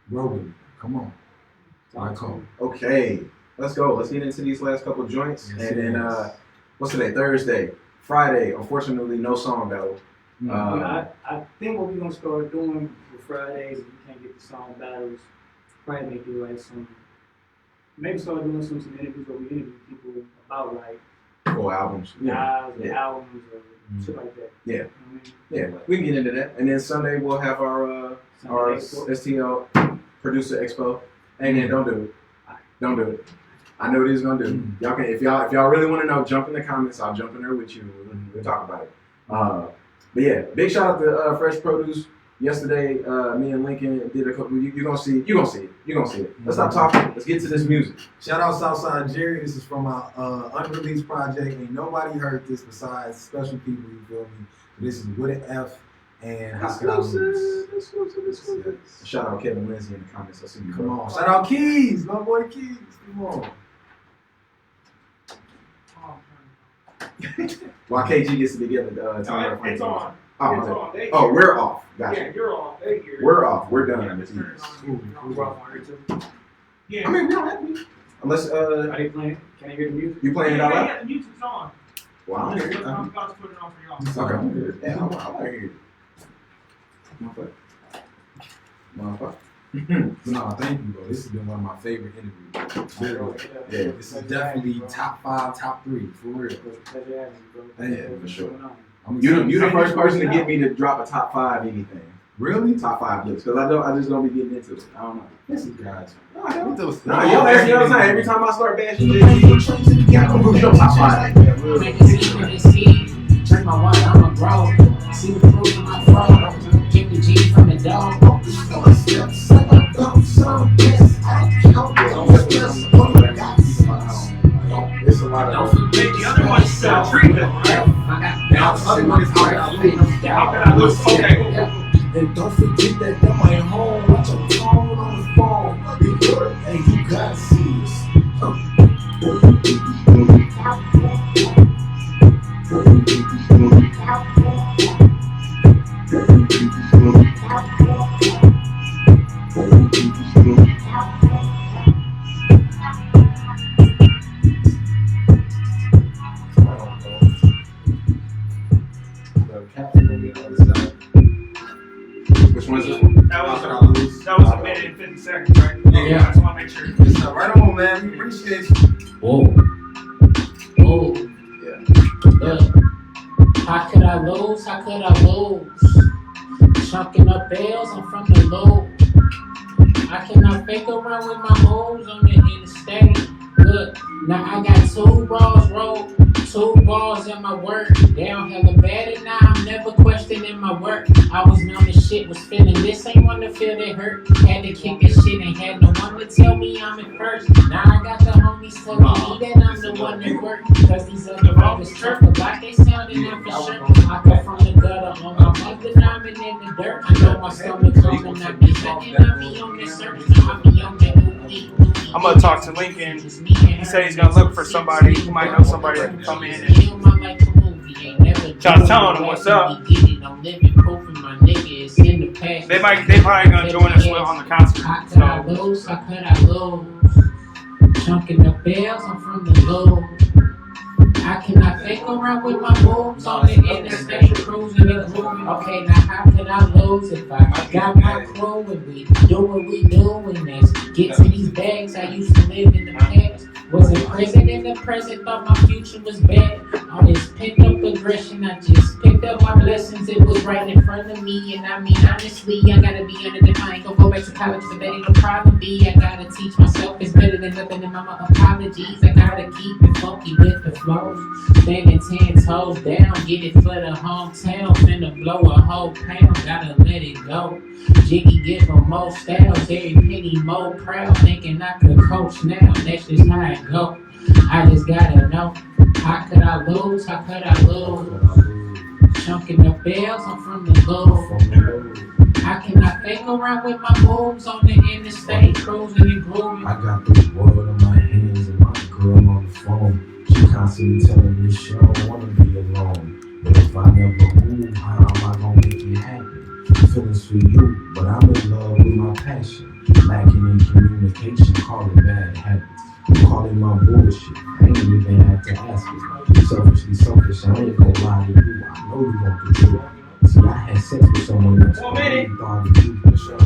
Grow with me. Come on. Mycol. Okay, let's go. Let's get into these last couple joints. Yes, and then, what's today? Thursday. Friday, unfortunately, no song battle. I think what we're going to start doing for Fridays, if we can't get the song battles, probably make it like maybe start doing some interviews where we interview people about like full albums. Yeah. albums, or shit like that. Yeah. You know what I mean? Yeah, we can get into that. And then Sunday we'll have our STL producer expo. Hey man, don't do it. Don't do it. I know what he's gonna do. Y'all can if y'all really want to know, jump in the comments. I'll jump in there with you. We'll talk about it. But yeah, big shout out to Fresh Produce. Yesterday, me and Lincoln did a couple. You're gonna see it. You're gonna see it. Let's stop talking. Let's get to this music. Shout out Southside Jerry. This is from my unreleased project. Ain't nobody heard this besides special people. You feel me? This is With an F and How Could I Lose. Shout out Kevin Lindsay in the comments. I see you. Come on. Shout out Keys, my boy Keys. Come on. While KG gets it together, It's on. Oh, we're off. Gotcha. Yeah, you're off. They hear it. We're off. We're done. Yeah, with these. Yeah. I mean, we don't have to. Unless Are they playing? Can I hear the music? you playing it out loud. Yeah, the music's on. Well, I don't hear it. I'm about to put it on for y'all. Okay, I'm here. Yeah, I want to hear it. Motherfucker. No, thank you, bro. This has been one of my favorite interviews. Literally. Yeah. This is definitely top 5, top 3, for real. Yeah, for sure. I'm You the excited. first person to get me to drop a top 5 anything. Really? Top 5 list. Because I just don't be getting into it. I don't know. This is guys. Nah, y'all ask me all the time. Every time I start bashing this, yeah, I'm gonna go top 5. Check my wallet, I'm a bro. See the fruit in my throat. Kick the G from the dome. It's a lot of. The other one's treatment, right? The other one is hard. Okay. And don't forget that I'm at home with your phone on the phone. And you gotta see this. Which one is this one? That was a minute and 50 seconds, right? Yeah. I just want to make sure. It's right on, man. We appreciate you. Whoa. Whoa. Yeah. Look. How could I lose? How could I lose? Chunking up bells, I'm from the low. I cannot fake around with my hoes on the interstate. Look, now I got 2 balls rolled, 2 balls in my work. They don't have a bad and now I'm never questioning my work. I was known as shit, was feeling this, ain't want to feel that hurt. Had to kick this shit, ain't had no one to tell me I'm in first. Now I got the homies telling me that I'm the one that work. Cause these other rappers chirp like they sounding out for sure. I come from the gutter on my mother diamond in the dirt. I know my stomach coming, I be hunting, I be on this search. I be on that I'm gonna talk to Lincoln. He said he's gonna look for somebody. He might know somebody that can come in and just telling him what's up. They probably gonna join us on the concert. How could I lose? How could I lose? Chunking the bells, I'm from the low. I cannot fake around with my moves on the interstate, cruising and grooving. Okay, now how could I lose if I got my crew and we do what we do and let's get to these bags? I used to live in the past. Was in prison in the present, thought my future was bad. All this pent up aggression, I just picked up my blessings. It was right in front of me, and I mean honestly, I gotta be under the I ain't gonna go back to college, but that ain't no problem. I gotta teach myself it's better than nothing, and mama apologies. I gotta keep it funky with the flows, standing 10 toes down, get it for the hometown. Finna blow a whole pound, gotta let it go. Jiggy give 'em more styles, every penny more proud, thinking I could coach now. That's just how it go. I just gotta know, how could I lose? How could I lose? Chunking the bells, I'm from the low. How can I fake around with my moves on the interstate, cruising and grooving? I got the world in my hands and my girl on the phone. She constantly telling me she don't wanna be alone. But if I never move, how am I gonna make it happen? Feelings for you, but I'm in love with my passion. Lacking in communication, call it bad habits. Call it my bullshit, I ain't even have to ask it. Selfishly selfish, I ain't gonna lie to you. I know you want the truth. See, I had sex with someone else, but I really thought of you for sure.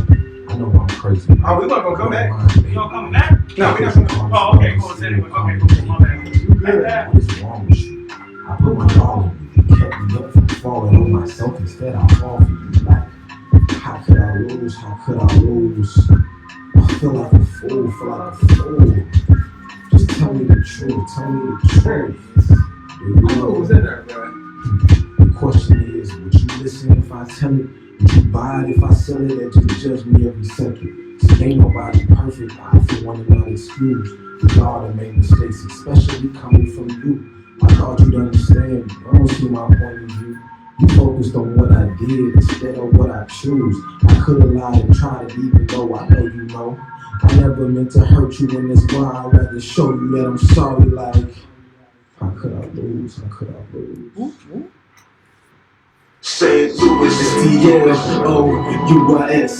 I know I'm crazy. Oh, we not gonna come back. You gonna come back? No, we not gonna come back. Oh, okay, cool. Okay, cool. My bad. What is wrong with you? put my all in you. You kept me up from falling on myself. Instead, I fall for you. Like, how could I lose? How could I lose? I feel like a fool. Feel like a fool. Just tell me the truth. Tell me the truth. Do you know? Who's in there, bro? The question is, would you listen if I tell it? Would you buy it if I sell it? Or just judge me every second? So ain't nobody perfect. I for one and not excuse. We all that make mistakes, especially coming from you. I thought you'd understand me. I don't see my point of view. You focused on what I did instead of what I choose. I could have lied and tried it even though I know you know. I never meant to hurt you in this bar. I'd rather show you that I'm sorry. Like, how could I lose? How could I lose? Say it to us, it's T-L-O-U-I-S.